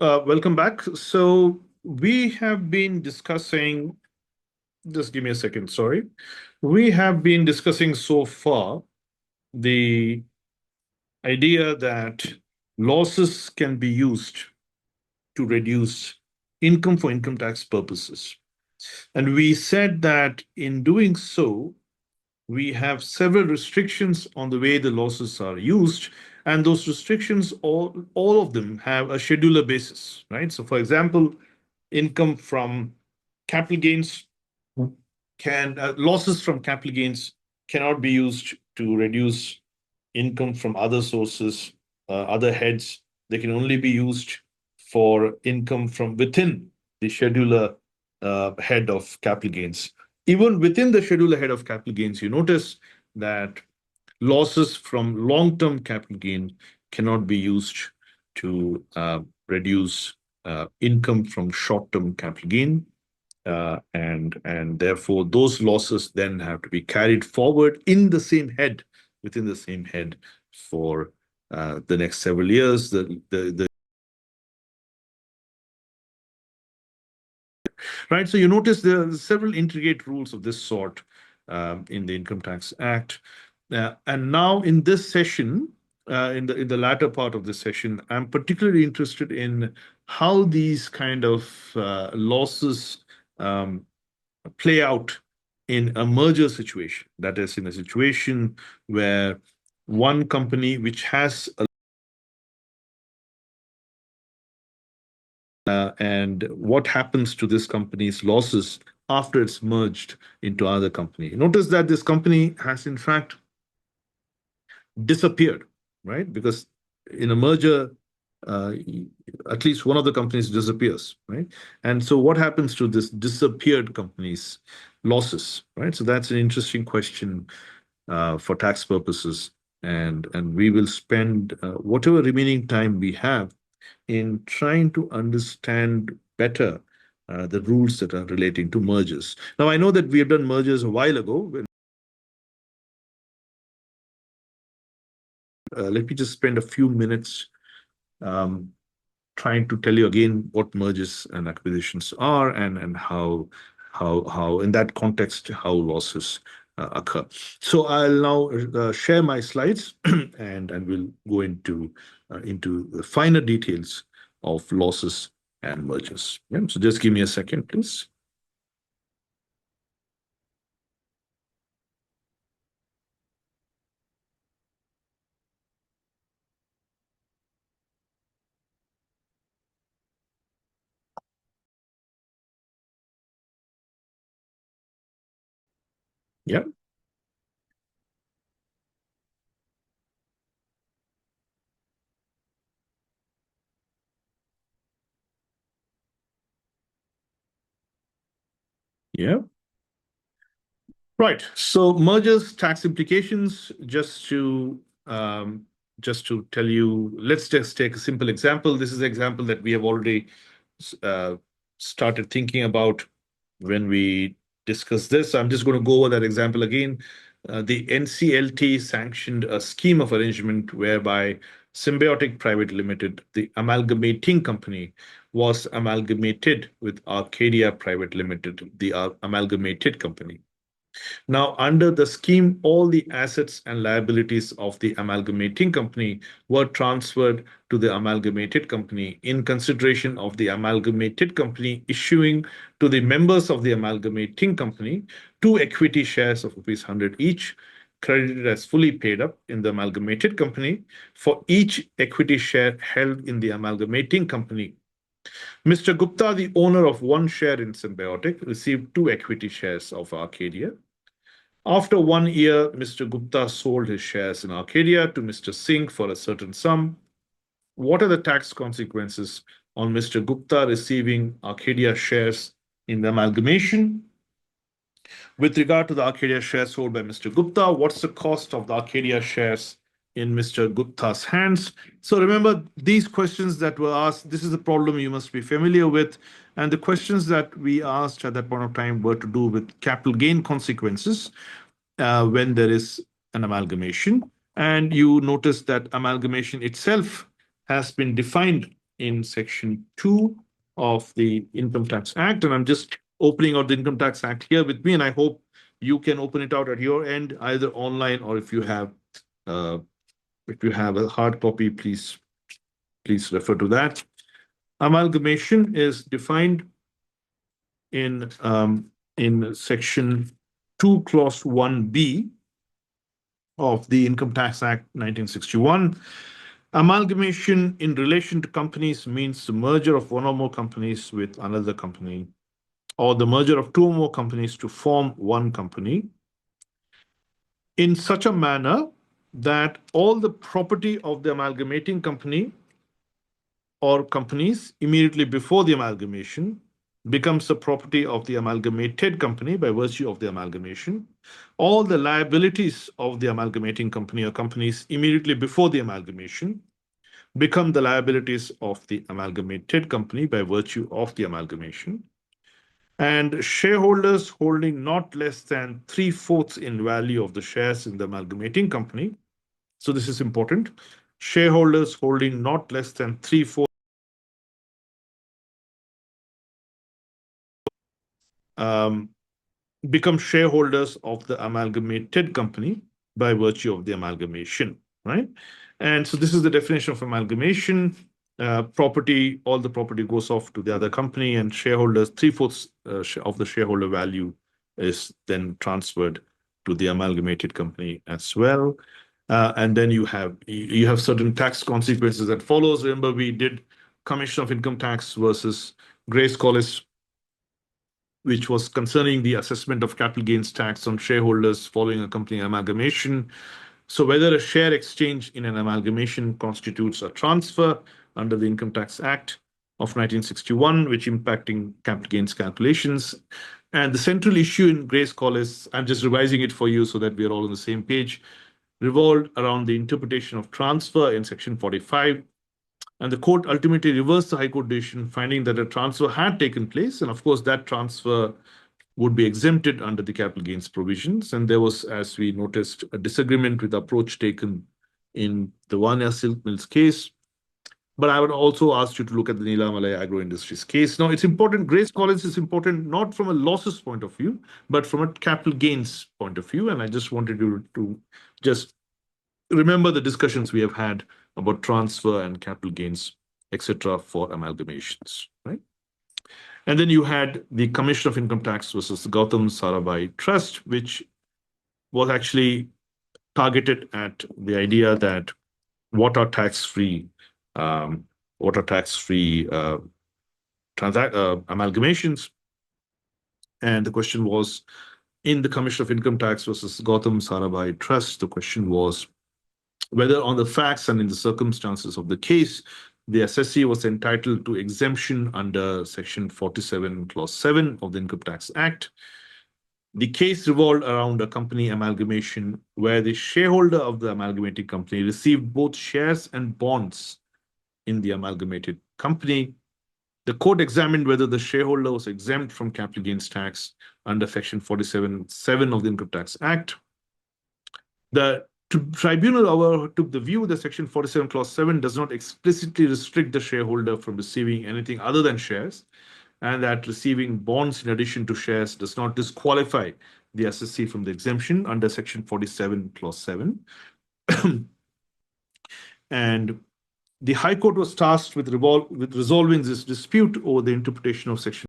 Welcome back. So we have been discussing, just give me a second, sorry. We have been discussing so far the idea that losses can be used to reduce income for income tax purposes. And we said that in doing so, we have several restrictions on the way the losses are used. And those restrictions, all of them have a scheduler basis, right? So, for example, income from capital gains can losses from capital gains cannot be used to reduce income from other sources, other heads. They can only be used for income from within the scheduler head of capital gains. Even within the scheduler head of capital gains, you notice that losses from long-term capital gain cannot be used to reduce income from short-term capital gain, and therefore those losses then have to be carried forward in the same head, within the same head, for the next several years. The right. So you notice there are several intricate rules of this sort in the Income Tax Act. And now in this session, in the latter part of this session, I'm particularly interested in how these kind of losses um, play out in a merger situation. That is, in a situation where one company which has a and what happens to this company's losses after it's merged into other company. Notice that this company has in fact disappeared, right? Because in a merger, uh, at least one of the companies disappears, right? And so what happens to this disappeared company's losses, right? So that's an interesting question for tax purposes. And we will spend whatever remaining time we have in trying to understand better the rules that are relating to mergers. Now, I know that we have done mergers a while ago. Let me just spend a few minutes um, trying to tell you again what mergers and acquisitions are, and how in that context how losses occur. So I'll now share my slides and we'll go into the finer details of losses and mergers. Yeah, so just give me a second, please. Yeah, yeah. Right. So mergers, tax implications, um, just to tell you, let's just take a simple example. This is an example that we have already uh, started thinking about when we discuss this. I'm just going to go over that example again. The NCLT sanctioned a scheme of arrangement whereby Symbiotic Private Limited, the amalgamating company, was amalgamated with Arcadia Private Limited, the amalgamated company. Now, under the scheme, all the assets and liabilities of the amalgamating company were transferred to the amalgamated company in consideration of the amalgamated company issuing to the members of the amalgamating company two equity shares of rupees 100 each, credited as fully paid up in the amalgamated company for each equity share held in the amalgamating company. Mr. Gupta, the owner of one share in Symbiotic, received two equity shares of Arcadia. After 1 year, Mr. Gupta sold his shares in Arcadia to Mr. Singh for a certain sum. What are the tax consequences on Mr. Gupta receiving Arcadia shares in the amalgamation? With regard to the Arcadia shares sold by Mr. Gupta, what's the cost of the Arcadia shares in Mr. Gupta's hands? So remember these questions that were asked. This is a problem you must be familiar with. And the questions that we asked at that point of time were to do with capital gain consequences when there is an amalgamation. And you notice that amalgamation itself has been defined in Section 2 of the Income Tax Act. And I'm just opening out the Income Tax Act here with me, and I hope you can open it out at your end, either online or uh, if you have a hard copy, please refer to that. Amalgamation is defined in Section 2, Clause 1B of the Income Tax Act 1961. Amalgamation in relation to companies means the merger of one or more companies with another company, or the merger of two or more companies to form one company, in such a manner that all the property of the amalgamating company or companies immediately before the amalgamation becomes the property of the amalgamated company by virtue of the amalgamation. All the liabilities of the amalgamating company or companies immediately before the amalgamation become the liabilities of the amalgamated company by virtue of the amalgamation. And shareholders holding not less than three-fourths in value of the shares in the amalgamating company. So this is important. Shareholders holding not less than three-fourths um, become shareholders of the amalgamated company by virtue of the amalgamation, right? And so this is the definition of amalgamation. Property, all the property goes off to the other company, and shareholders, three-fourths of the shareholder value is then transferred to the amalgamated company as well. And then you have certain tax consequences that follows. Remember, we did Commission of Income Tax versus Grace Collis, which was concerning the assessment of capital gains tax on shareholders following a company amalgamation. So whether a share exchange in an amalgamation constitutes a transfer under the Income Tax Act of 1961, which impacting capital gains calculations. And the central issue in Grace Collis, I'm just revising it for you so that we're all on the same page, revolved around the interpretation of transfer in Section 45. And the court ultimately reversed the High Court decision, finding that a transfer had taken place. And of course, that transfer would be exempted under the capital gains provisions. And there was, as we noticed, a disagreement with the approach taken in the Vanya Silk Mills case. But I would also ask you to look at the Nilamalai Agro Industries case. Now, it's important, Grace Collins is important not from a losses point of view, but from a capital gains point of view. And I just wanted you to just remember the discussions we have had about transfer and capital gains, etc., for amalgamations, right? And then you had the Commission of Income Tax versus the Gautam Sarabhai Trust, which was actually targeted at the idea that what are tax-free, um, what are tax-free amalgamations, and the question was in the Commission of Income Tax versus Gautam Sarabhai Trust. The question was whether on the facts and in the circumstances of the case, the assessee was entitled to exemption under Section 47, Clause 7 of the Income Tax Act. The case revolved around a company amalgamation where the shareholder of the amalgamated company received both shares and bonds in the amalgamated company. The court examined whether the shareholder was exempt from capital gains tax under Section 47(7) of the Income Tax Act. The tribunal, however, took the view that Section 47, Clause 7 does not explicitly restrict the shareholder from receiving anything other than shares, and that receiving bonds in addition to shares does not disqualify the assessee from the exemption under Section 47, Clause 7. And the High Court was tasked with resolving this dispute over the interpretation of Section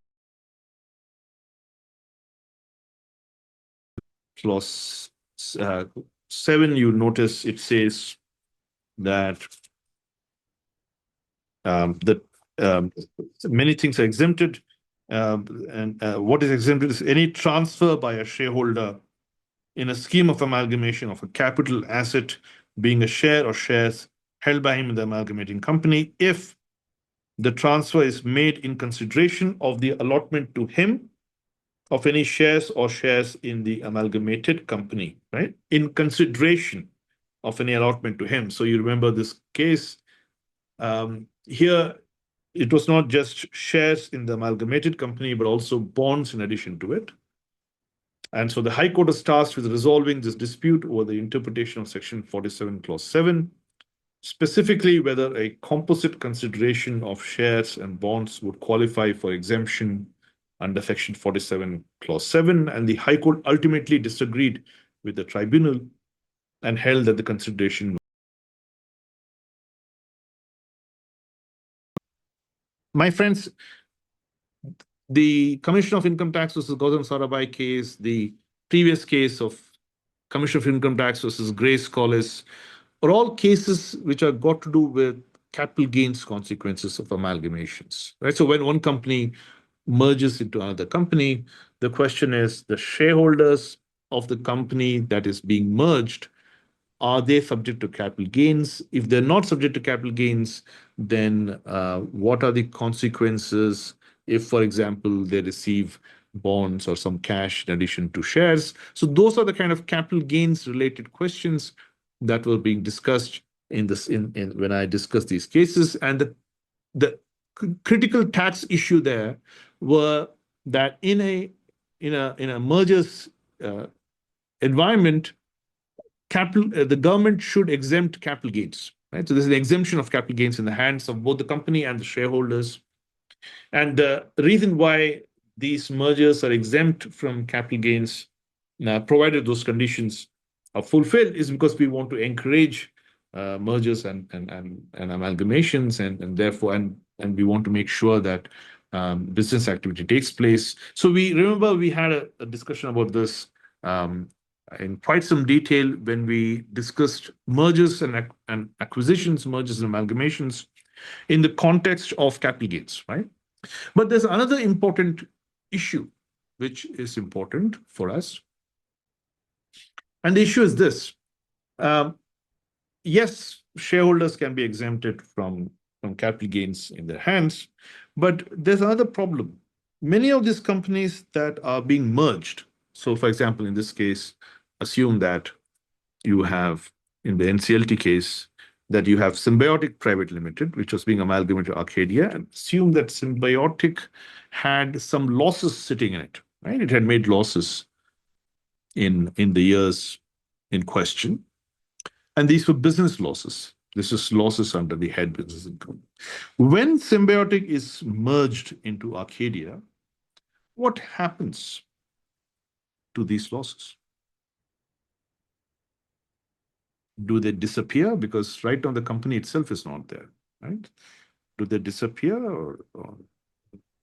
Clause 7. You notice it says that that many things are exempted. And what is exempted is any transfer by a shareholder in a scheme of amalgamation of a capital asset being a share or shares held by him in the amalgamating company if the transfer is made in consideration of the allotment to him of any shares or shares in the amalgamated company, right? In consideration of any allotment to him. So you remember this case. Here, it was not just shares in the amalgamated company, but also bonds in addition to it. And so the High Court is tasked with resolving this dispute over the interpretation of Section 47, Clause 7. specifically whether a composite consideration of shares and bonds would qualify for exemption under Section 47, Clause 7. And the High Court ultimately disagreed with the tribunal and held that the consideration. My friends, the Commission of Income Tax versus Gautam Sarabhai case, the previous case of Commission of Income Tax versus Grace Collis, are all cases which are got to do with capital gains consequences of amalgamations, right? So when one company merges into another company, the question is the shareholders of the company that is being merged, are they subject to capital gains? If they're not subject to capital gains, then what are the consequences if, for example, they receive bonds or some cash in addition to shares? So those are the kind of capital gains related questions that were being discussed in this in when I discussed these cases. And the critical tax issue there were that in a mergers environment, capital the government should exempt capital gains, right? So there's an exemption of capital gains in the hands of both the company and the shareholders. And the reason why these mergers are exempt from capital gains, provided those conditions are fulfilled, is because we want to encourage mergers and amalgamations, and therefore and we want to make sure that business activity takes place. So we remember we had a discussion about this um, in quite some detail when we discussed mergers and acquisitions, mergers and amalgamations in the context of capital gains, right? But there's another important issue which is important for us. And the issue is this. Um, yes, shareholders can be exempted from capital gains in their hands, but there's another problem. Many of these companies that are being merged, so for example, in this case, assume that you have, in the NCLT case, that you have Symbiotic Private Limited, which was being amalgamated to Arcadia, and assume that Symbiotic had some losses sitting in it, right? It had made losses in the years in question, and these were business losses. This is losses under the head business income. When Symbiotic is merged into Arcadia, what happens to these losses? Do they disappear? Because right now the company itself is not there, right? Do they disappear, or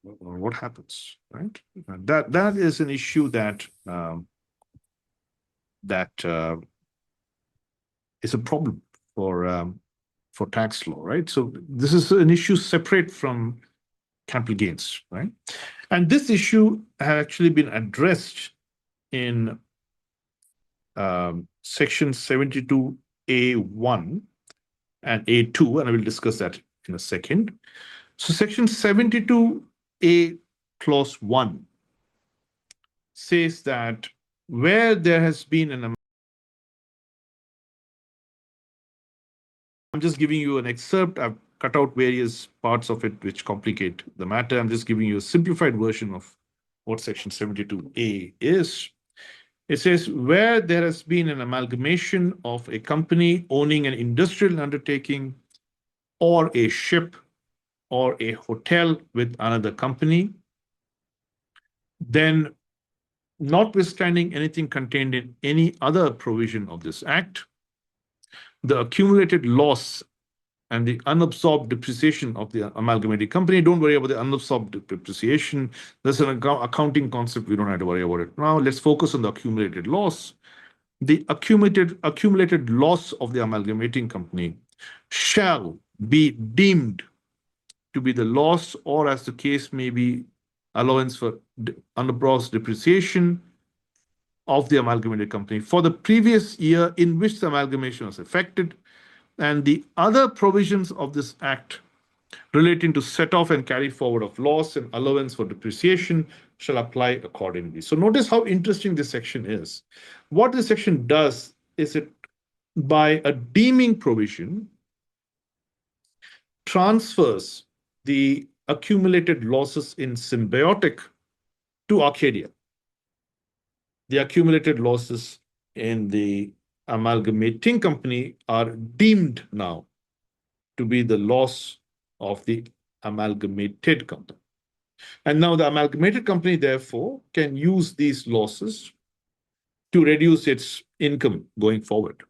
what happens, right? That is an issue that is a problem for tax law, right? So this is an issue separate from capital gains, right? And this issue has actually been addressed in section 72A1 and A2, and I will discuss that in a second. So section 72A clause 1 says that where there has been an, I'm just giving you an excerpt. I've cut out various parts of it which complicate the matter. I'm just giving you a simplified version of what section 72A is. It says where there has been an amalgamation of a company owning an industrial undertaking or a ship or a hotel with another company, then notwithstanding anything contained in any other provision of this act, the accumulated loss and the unabsorbed depreciation of the amalgamated company. Don't worry about the unabsorbed depreciation. That's an accounting concept. We don't have to worry about it now. Let's focus on the accumulated loss. The accumulated loss of the amalgamating company shall be deemed to be the loss, or as the case may be, allowance for unabsorbed depreciation of the amalgamated company for the previous year in which the amalgamation was effected, and the other provisions of this act relating to set off and carry forward of loss and allowance for depreciation shall apply accordingly. So notice how interesting this section is. What this section does is it, by a deeming provision, transfers the accumulated losses in Symbiotic to Arcadia. The accumulated losses in the amalgamating company are deemed now to be the loss of the amalgamated company. And now the amalgamated company, therefore, can use these losses to reduce its income going forward,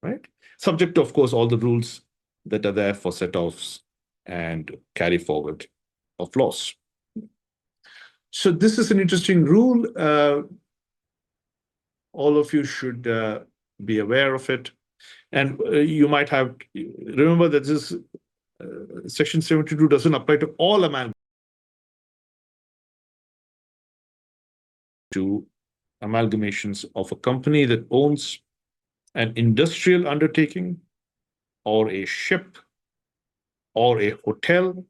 right? Subject to, of course, all the rules that are there for set-offs and carry forward of loss. So this is an interesting rule. All of you should be aware of it. And you might have, remember that this Section 72 doesn't apply to all amalgamations of a company that owns an industrial undertaking or a ship or a hotel.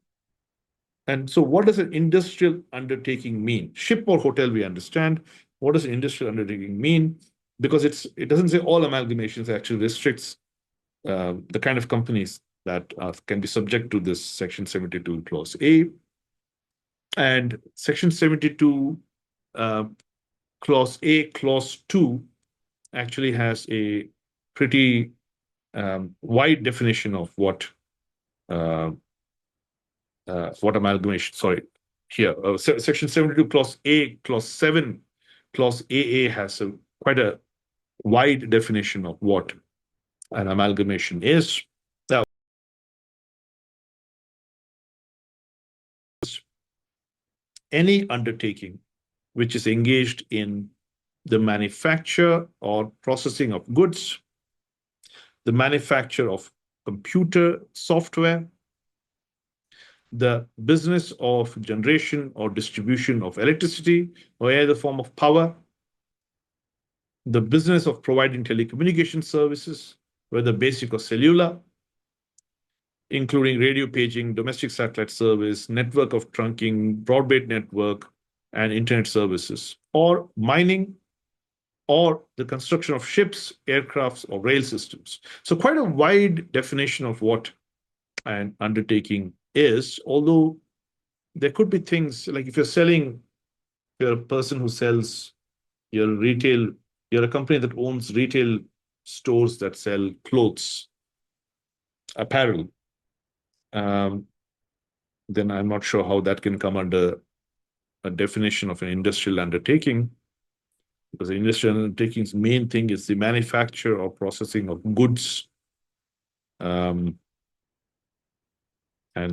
And so what does an industrial undertaking mean? Ship or hotel, we understand. What does an industrial undertaking mean? Because it doesn't say all amalgamations, it actually restricts the kind of companies that can be subject to this Section 72 Clause A. And Section 72 uh, Clause A, Clause 2 actually has a pretty wide definition of uh, what amalgamation, sorry, here, Section 72 Clause A, Clause 7, Clause AA has quite a wide definition of what an amalgamation is. Now, any undertaking which is engaged in the manufacture or processing of goods, the manufacture of computer software, the business of generation or distribution of electricity or any other form of power, the business of providing telecommunication services, whether basic or cellular, including radio paging, domestic satellite service, network of trunking, broadband network, and internet services, or mining, or the construction of ships, aircrafts, or rail systems. So quite a wide definition of what an undertaking is, although there could be things like if you're a person who sells, you're retail, you're a company that owns retail stores that sell clothes, apparel, um, then I'm not sure how that can come under a definition of an industrial undertaking, because the industrial undertaking's main thing is the manufacture or processing of goods. And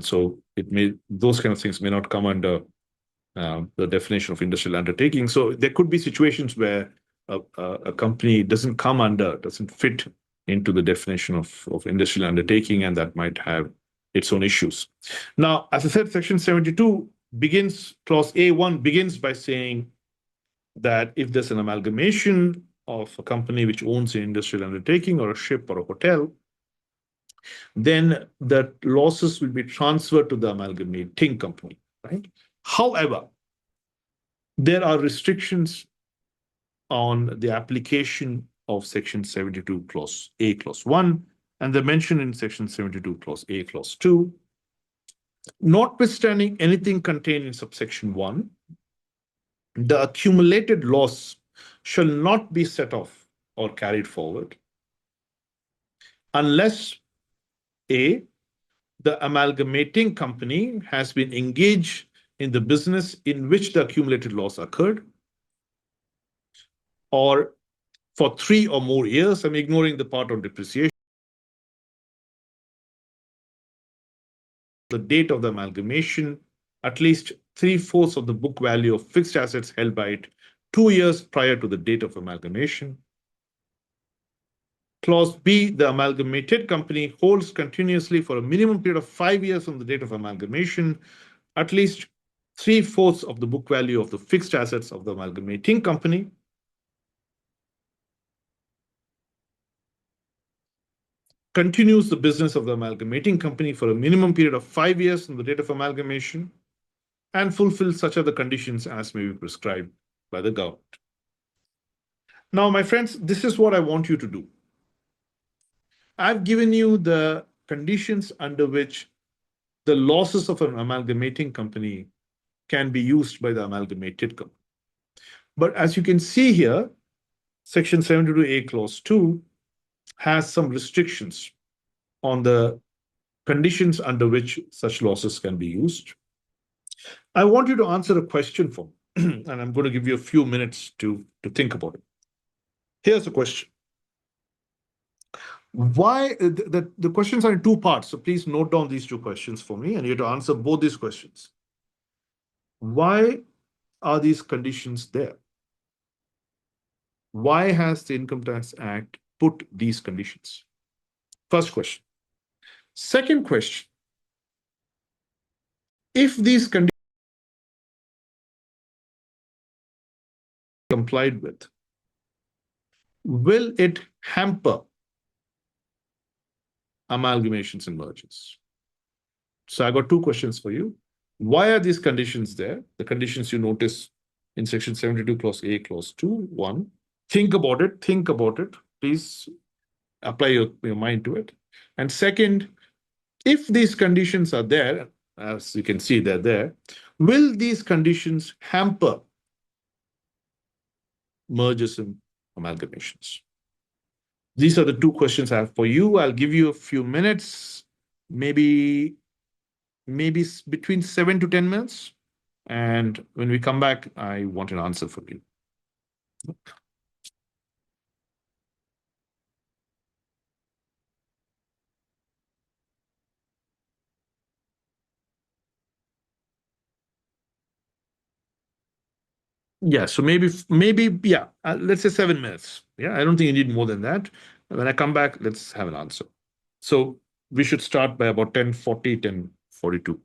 so those kind of things may not come under the definition of industrial undertaking. So there could be situations where a company doesn't fit into the definition of industrial undertaking, and that might have its own issues. Now, as I said, Section 72 Clause A1 begins by saying that if there's an amalgamation of a company which owns an industrial undertaking or a ship or a hotel, then the losses will be transferred to the amalgamating company, right? However, there are restrictions on the application of Section 72 Clause A, Clause 1, and they're mentioned in Section 72 Clause A, Clause 2. Notwithstanding anything contained in subsection 1, the accumulated loss shall not be set off or carried forward unless A, the amalgamating company has been engaged in the business in which the accumulated loss occurred, or for 3 or more years, I'm ignoring the part on depreciation, the date of the amalgamation, at least 3/4 of the book value of fixed assets held by it 2 years prior to the date of amalgamation. Clause B, the amalgamated company holds continuously for a minimum period of 5 years from the date of amalgamation, at least 3/4 of the book value of the fixed assets of the amalgamating company. Continues the business of the amalgamating company for a minimum period of 5 years from the date of amalgamation, and fulfills such other conditions as may be prescribed by the government. Now, my friends, this is what I want you to do. I've given you the conditions under which the losses of an amalgamating company can be used by the amalgamated company. But as you can see here, Section 72A Clause 2 has some restrictions on the conditions under which such losses can be used. I want you to answer a question for me, and I'm going to give you a few minutes to think about it. Here's the question. Why the questions are in two parts, so please note down these two questions for me, and you have to answer both these questions. Why are these conditions there? Why has the Income Tax Act put these conditions? First question. Second question, if these conditions are complied with, will it hamper amalgamations and mergers? So I got two questions for you. Why are these conditions there? The conditions you notice in section 72, clause A, clause 2, 1. Think about it. Think about it. Please apply your mind to it. And second, if these conditions are there, as you can see they're there, will these conditions hamper mergers and amalgamations? These are the two questions I have for you. I'll give you a few minutes, maybe between 7 to 10 minutes. And when we come back, I want an answer from you. Yeah, so maybe yeah, let's say 7 minutes. Yeah, I don't think you need more than that. When I come back, let's have an answer. So we should start by about 10:40, 10:42.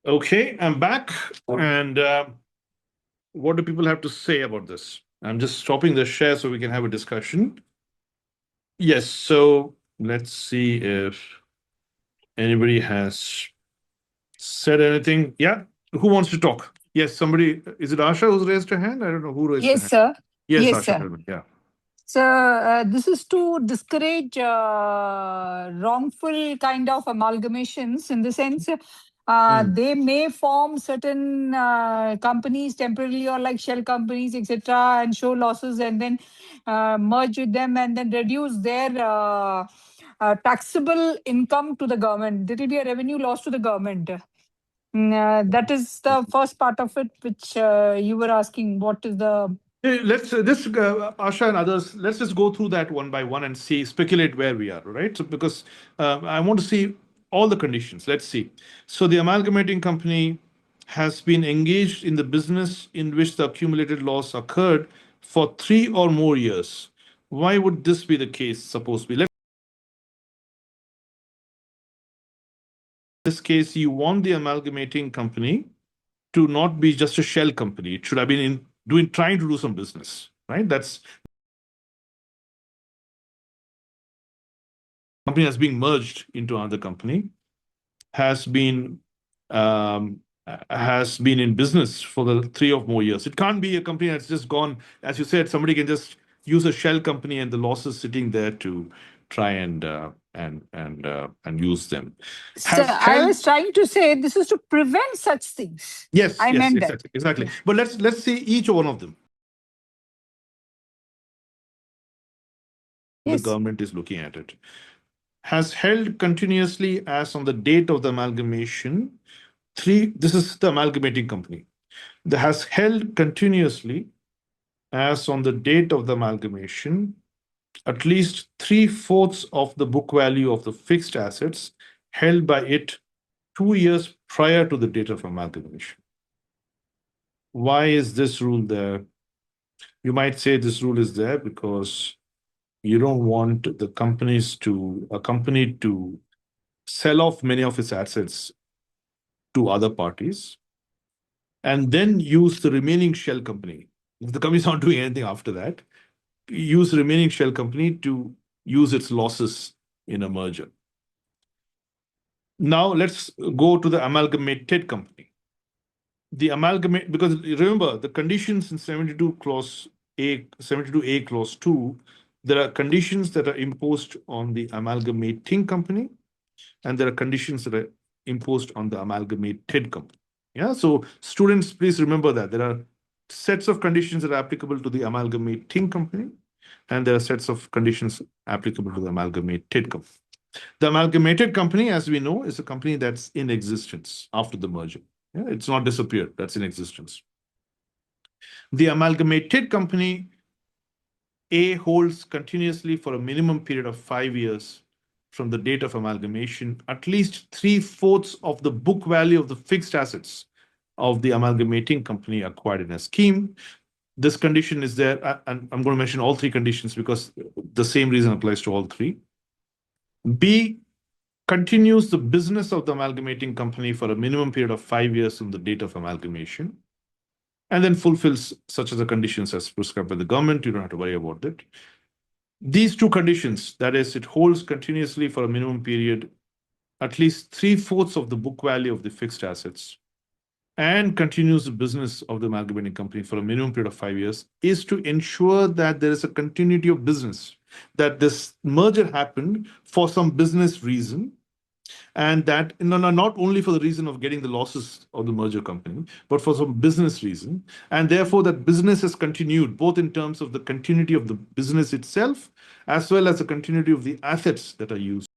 Okay, I'm back. And what do people have to say about this? I'm just stopping the share so we can have a discussion. Yes, so let's see if anybody has said anything. Yeah, who wants to talk? Yes, somebody. Is it Asha who's raised her hand? I don't know who raised her Yes, hand. sir. Yes, Yes, Asha. sir. Tell me. Yeah. So this is to discourage wrongful kind of amalgamations in the sense Mm. they may form certain companies temporarily or like shell companies, etc., and show losses and then merge with them and then reduce their taxable income to the government. There will be a revenue loss to the government. That is the first part of it, which you were asking. What is the Let's this Asha and others. Let's just go through that one by one and see, speculate where we are, right? So because I want to see all the conditions. Let's see. So the amalgamating company has been engaged in the business in which the accumulated loss occurred for 3 or more years. Why would this be the case? Suppose we let this case, you want the amalgamating company to not be just a shell company. It should have been in doing trying to do some business, right? That's company that's being merged into another company has been has been in business for the 3 or more years. It can't be a company that's just gone, as you said. Somebody can just use a shell company and the losses sitting there to try and use them. So Has I held was trying to say this is to prevent such things. yes, I yes, meant that. exactly, exactly. Yeah. But let's see each one of them. The Yes. government is looking at it. Has held continuously as on the date of the amalgamation. Three. This is the amalgamating company that has held continuously as on the date of the amalgamation, at least three-fourths of the book value of the fixed assets held by it 2 years prior to the date of amalgamation. Why is this rule there? You might say this rule is there because you don't want the companies to a company to sell off many of its assets to other parties and then use the remaining shell company. If the company is not doing anything after that, use remaining shell company to use its losses in a merger. Now let's go to the amalgamated company. The amalgamate, because remember the conditions in 72A clause 2, there are conditions that are imposed on the amalgamating company and there are conditions that are imposed on the amalgamated company. Yeah, so students, please remember that there are sets of conditions that are applicable to the amalgamating company and there are sets of conditions applicable to the amalgamated company. The amalgamated company, as we know, is a company that's in existence after the merger. Yeah, it's not disappeared, that's in existence. The amalgamated company A holds continuously for a minimum period of 5 years from the date of amalgamation, at least three-fourths of the book value of the fixed assets of the amalgamating company acquired in a scheme. This condition is there, and I'm going to mention all three conditions because the same reason applies to all three. B continues the business of the amalgamating company for a minimum period of 5 years from the date of amalgamation, and then fulfills such as the conditions as prescribed by the government. You don't have to worry about it. These two conditions, that is, it holds continuously for a minimum period at least three-fourths of the book value of the fixed assets and continues the business of the amalgamating company for a minimum period of 5 years, is to ensure that there is a continuity of business, that this merger happened for some business reason, and that not only for the reason of getting the losses of the merger company, but for some business reason, and therefore that business has continued both in terms of the continuity of the business itself as well as the continuity of the assets that are used.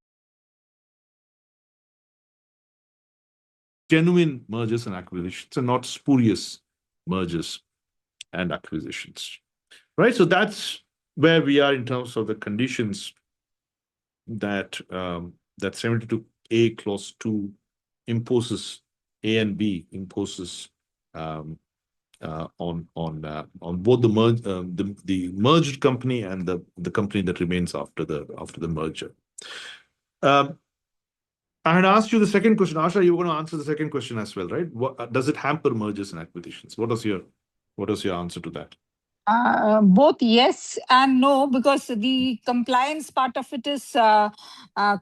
Genuine mergers and acquisitions and not spurious mergers and acquisitions, right? So that's where we are in terms of the conditions that that 72A clause 2 imposes. A and B imposes um, on both the merged company and the company that remains after the merger. Um, I had asked you the second question. Asha, you were going to answer the second question as well, right? What, does it hamper mergers and acquisitions? What was your answer to that? Both yes and no, because the compliance part of it is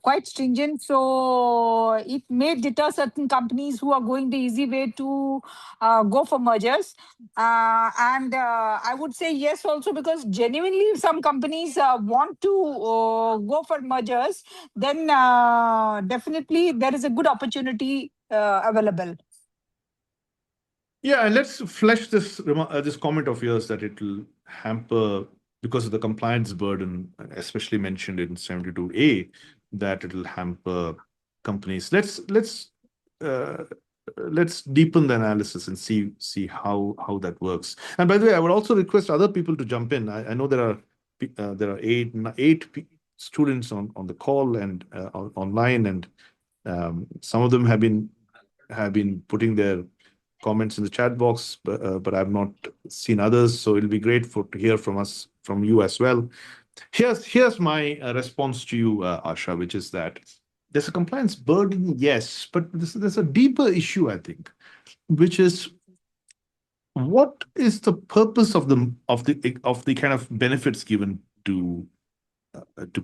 quite stringent. So it may deter certain companies who are going the easy way to go for mergers. And I would say yes also, because genuinely, if some companies want to go for mergers, then definitely there is a good opportunity available. Yeah, and let's flesh this comment of yours that it will hamper because of the compliance burden, especially mentioned in 72A, that it will hamper companies. Uh, let's deepen the analysis and see how that works. And by the way, I would also request other people to jump in. I know there are students on the call and online, and some of them have been putting their comments in the chat box, but I've not seen others. So it'll be great to hear from you as well. Here's my response to you, Asha, which is that there's a compliance burden, yes, but there's a deeper issue, I think, which is what is the purpose of the kind of benefits given to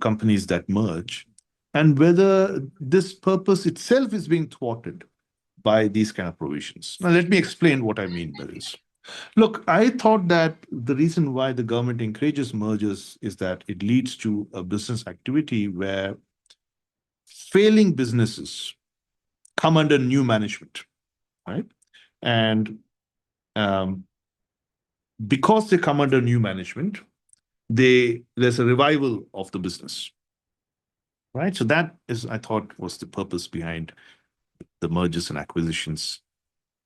companies that merge, and whether this purpose itself is being thwarted by these kind of provisions. Now, let me explain what I mean by this. Look, I thought that the reason why the government encourages mergers is that it leads to a business activity where failing businesses come under new management, right? And um, because they come under new management, there's a revival of the business, right? So that is, I thought, was the purpose behind the mergers and acquisitions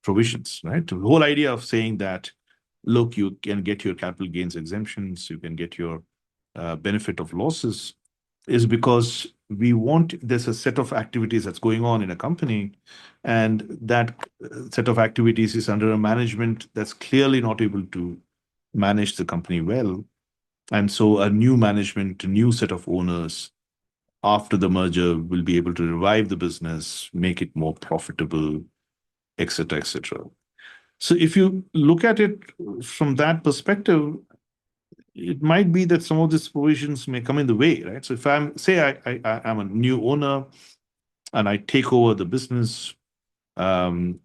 provisions, right? The whole idea of saying that, look, you can get your capital gains exemptions, you can get your benefit of losses, is because there's a set of activities that's going on in a company, and that set of activities is under a management that's clearly not able to manage the company well. And so a new management, a new set of owners after the merger will be able to revive the business, make it more profitable, etc., etc. So if you look at it from that perspective, it might be that some of these provisions may come in the way, right? So if I'm a new owner and I take over the business, um,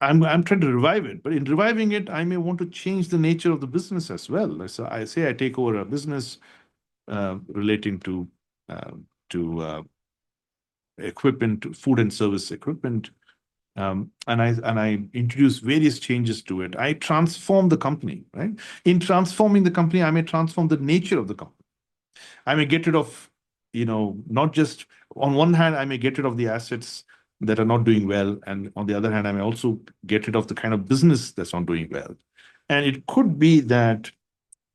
I'm trying to revive it, but in reviving it, I may want to change the nature of the business as well. So I say I take over a business relating uh, to equipment, food and service equipment, and I introduce various changes to it. I transform the company, right? In transforming the company, I may transform the nature of the company. I may get rid of, not just on one hand, I may get rid of the assets that are not doing well, and on the other hand, I may also get rid of the kind of business that's not doing well. And it could be that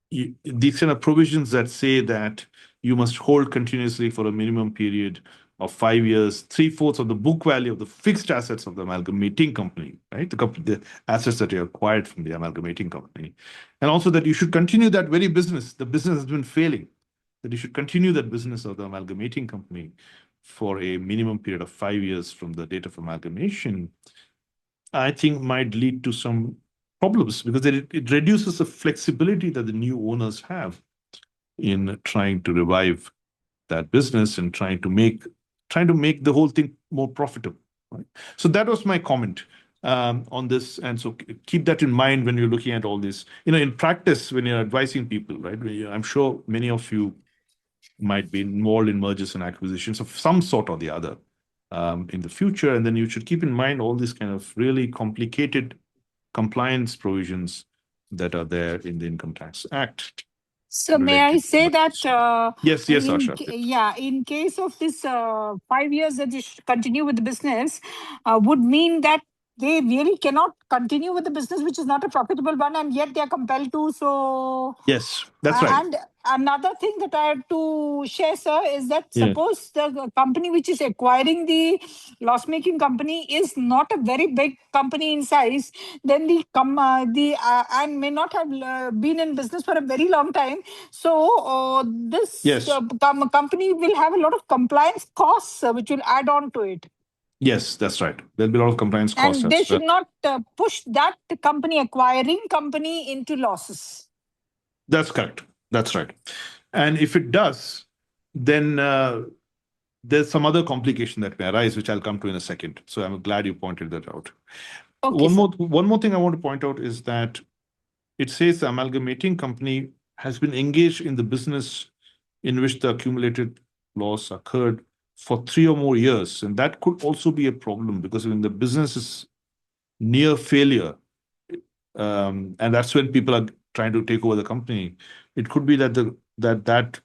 these kind of provisions that say that you must hold continuously for a minimum period of 5 years, three-fourths of the book value of the fixed assets of the amalgamating company, right? The assets that you acquired from the amalgamating company. And also that you should continue that very business. The business has been failing, that you should continue that business of the amalgamating company for a minimum period of 5 years from the date of amalgamation, I think might lead to some problems because it reduces the flexibility that the new owners have in trying to revive that business and trying to make the whole thing more profitable. Right? So that was my comment on this, and so keep that in mind when you're looking at all this. In practice, when you're advising people, right? I'm sure many of you might be involved in mergers and acquisitions of some sort or the other in the future. And then you should keep in mind all these kind of really complicated compliance provisions that are there in the Income Tax Act So may I related to say that mergers. Yes, yes, Asha. in case of this 5 years that you should continue with the business, would mean that they really cannot continue with the business which is not a profitable one, and yet they are compelled to. So Yes, that's right. and another thing that I have to share, sir, is that Yeah. suppose the company which is acquiring the loss making company is not a very big company in size, then the and may not have been in business for a very long time. So this Yes. company will have a lot of compliance costs which will add on to it, Yes, that's right. There'll be a lot of compliance costs and they as well. should not push that company, acquiring company, into losses. That's correct. That's right. And if it does, then there's some other complication that may arise, which I'll come to in a second. So I'm glad you pointed that out. Okay, sir. One more thing I want to point out is that it says the amalgamating company has been engaged in the business in which the accumulated loss occurred for 3 or more years. And that could also be a problem because when the business is near failure, and that's when people are trying to take over the company, it could be that that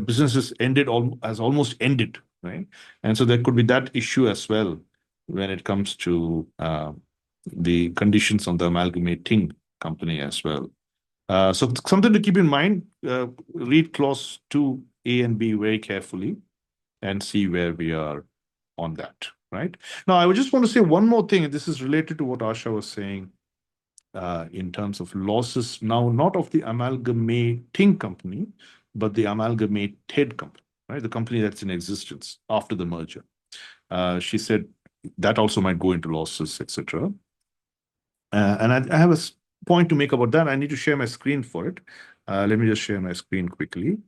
business is ended has almost ended, right? And so there could be that issue as well when it comes to the conditions on the amalgamating company as well. So something to keep in mind, read clause 2A and B very carefully and see where we are on that, right? Now, I would just want to say one more thing, and this is related to what Asha was saying in terms of losses now, not of the amalgamating company, but the amalgamated company, right? The company that's in existence after the merger. She said that also might go into losses, etc. And I have a point to make about that. I need to share my screen for it. Let me just share my screen quickly.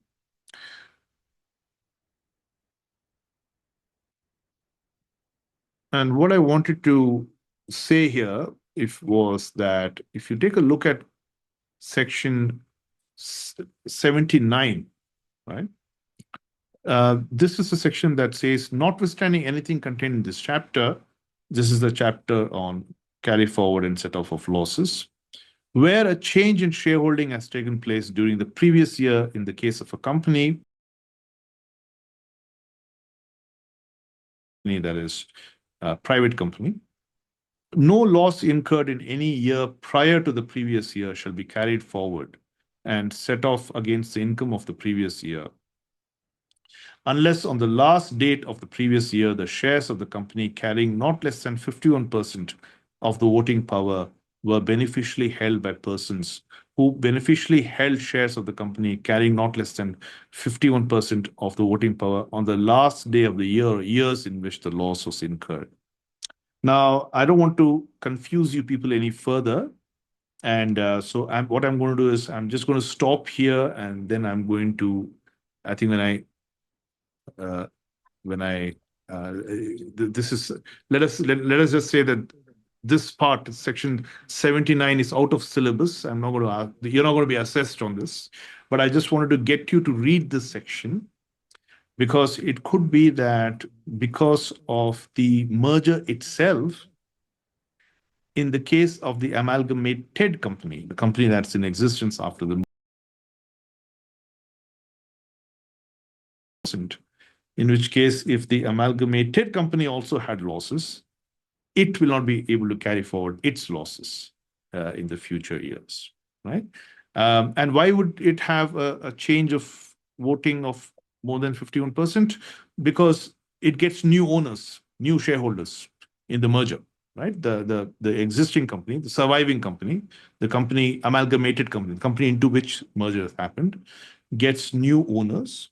And what I wanted to say here if was that if you take a look at section 79, right? This is a section that says, notwithstanding anything contained in this chapter, this is the chapter on carry forward and set off of losses, where a change in shareholding has taken place during the previous year in the case of a company that is a private company. No loss incurred in any year prior to the previous year shall be carried forward and set off against the income of the previous year, unless on the last date of the previous year, the shares of the company carrying not less than 51% of the voting power were beneficially held by persons who beneficially held shares of the company carrying not less than 51% of the voting power on the last day of the year or years in which the loss was incurred. Now, I don't want to confuse you people any further. And so what I'm going to do is I'm just going to stop here, and then I'm going to, I think uh, when I this is let us just say that this part, section 79, is out of syllabus. I'm not going to you're not going to be assessed on this, but I just wanted to get you to read this section because it could be that because of the merger itself, in the case of the amalgamated company, the company that's in existence after the merger, in which case, if the amalgamated company also had losses, it will not be able to carry forward its losses in the future years, right? And why would it have a change of voting of more than 51%? Because it gets new owners, new shareholders in the merger, right? The existing company, the surviving company, the company amalgamated company, the company into which merger has happened, gets new owners,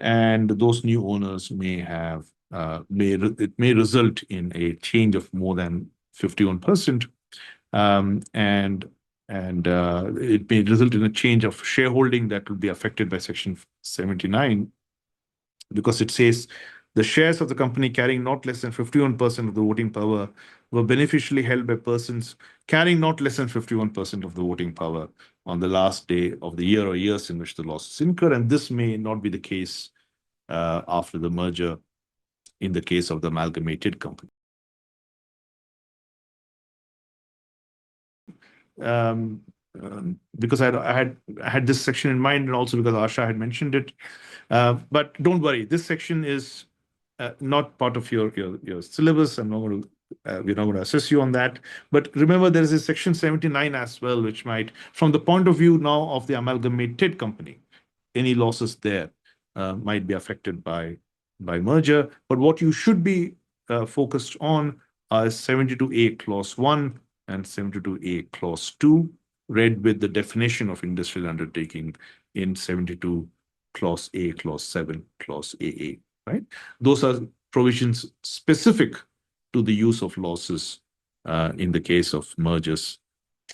and those new owners may have it may result in a change of more than 51%, and it may result in a change of shareholding that will be affected by section 79, because it says the shares of the company carrying not less than 51% of the voting power were beneficially held by persons carrying not less than 51% of the voting power on the last day of the year or years in which the loss is incurred. And this may not be the case after the merger in the case of the amalgamated company. Um, because I had this section in mind, and also because Asha had mentioned it. But don't worry, this section is not part of your syllabus. I'm not going to we're not going to assess you on that. But remember, there is a Section 79 as well, which might, from the point of view now of the amalgamated company, any losses there might be affected by merger. But what you should be focused on are 72A Clause 1 and 72A Clause 2, read with the definition of industrial undertaking in 72 Clause A, Clause 7, Clause AA, right? Those are provisions specific to the use of losses in the case of mergers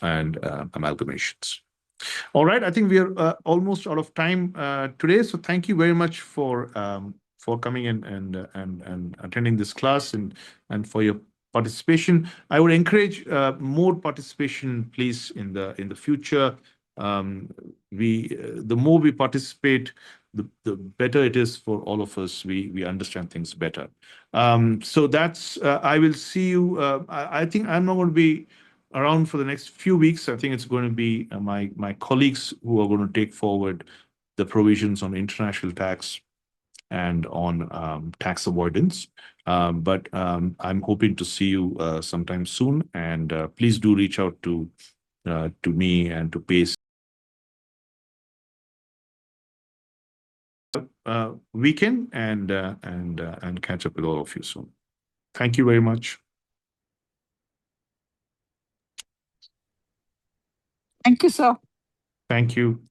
and amalgamations. All right, I think we are almost out of time today. So thank you very much for coming in and attending this class and for your participation. I would encourage more participation, please, in the future. We the more we participate, the better it is for all of us. We understand things better. So that's I will see you. I think I'm not going to be around for the next few weeks. I think it's going to be my colleagues who are going to take forward the provisions on international tax and on tax avoidance. But I'm hoping to see you sometime soon. And please do reach out to me and to Pace. Weekend and catch up with all of you soon. Thank you very much. Thank you, sir. Thank you.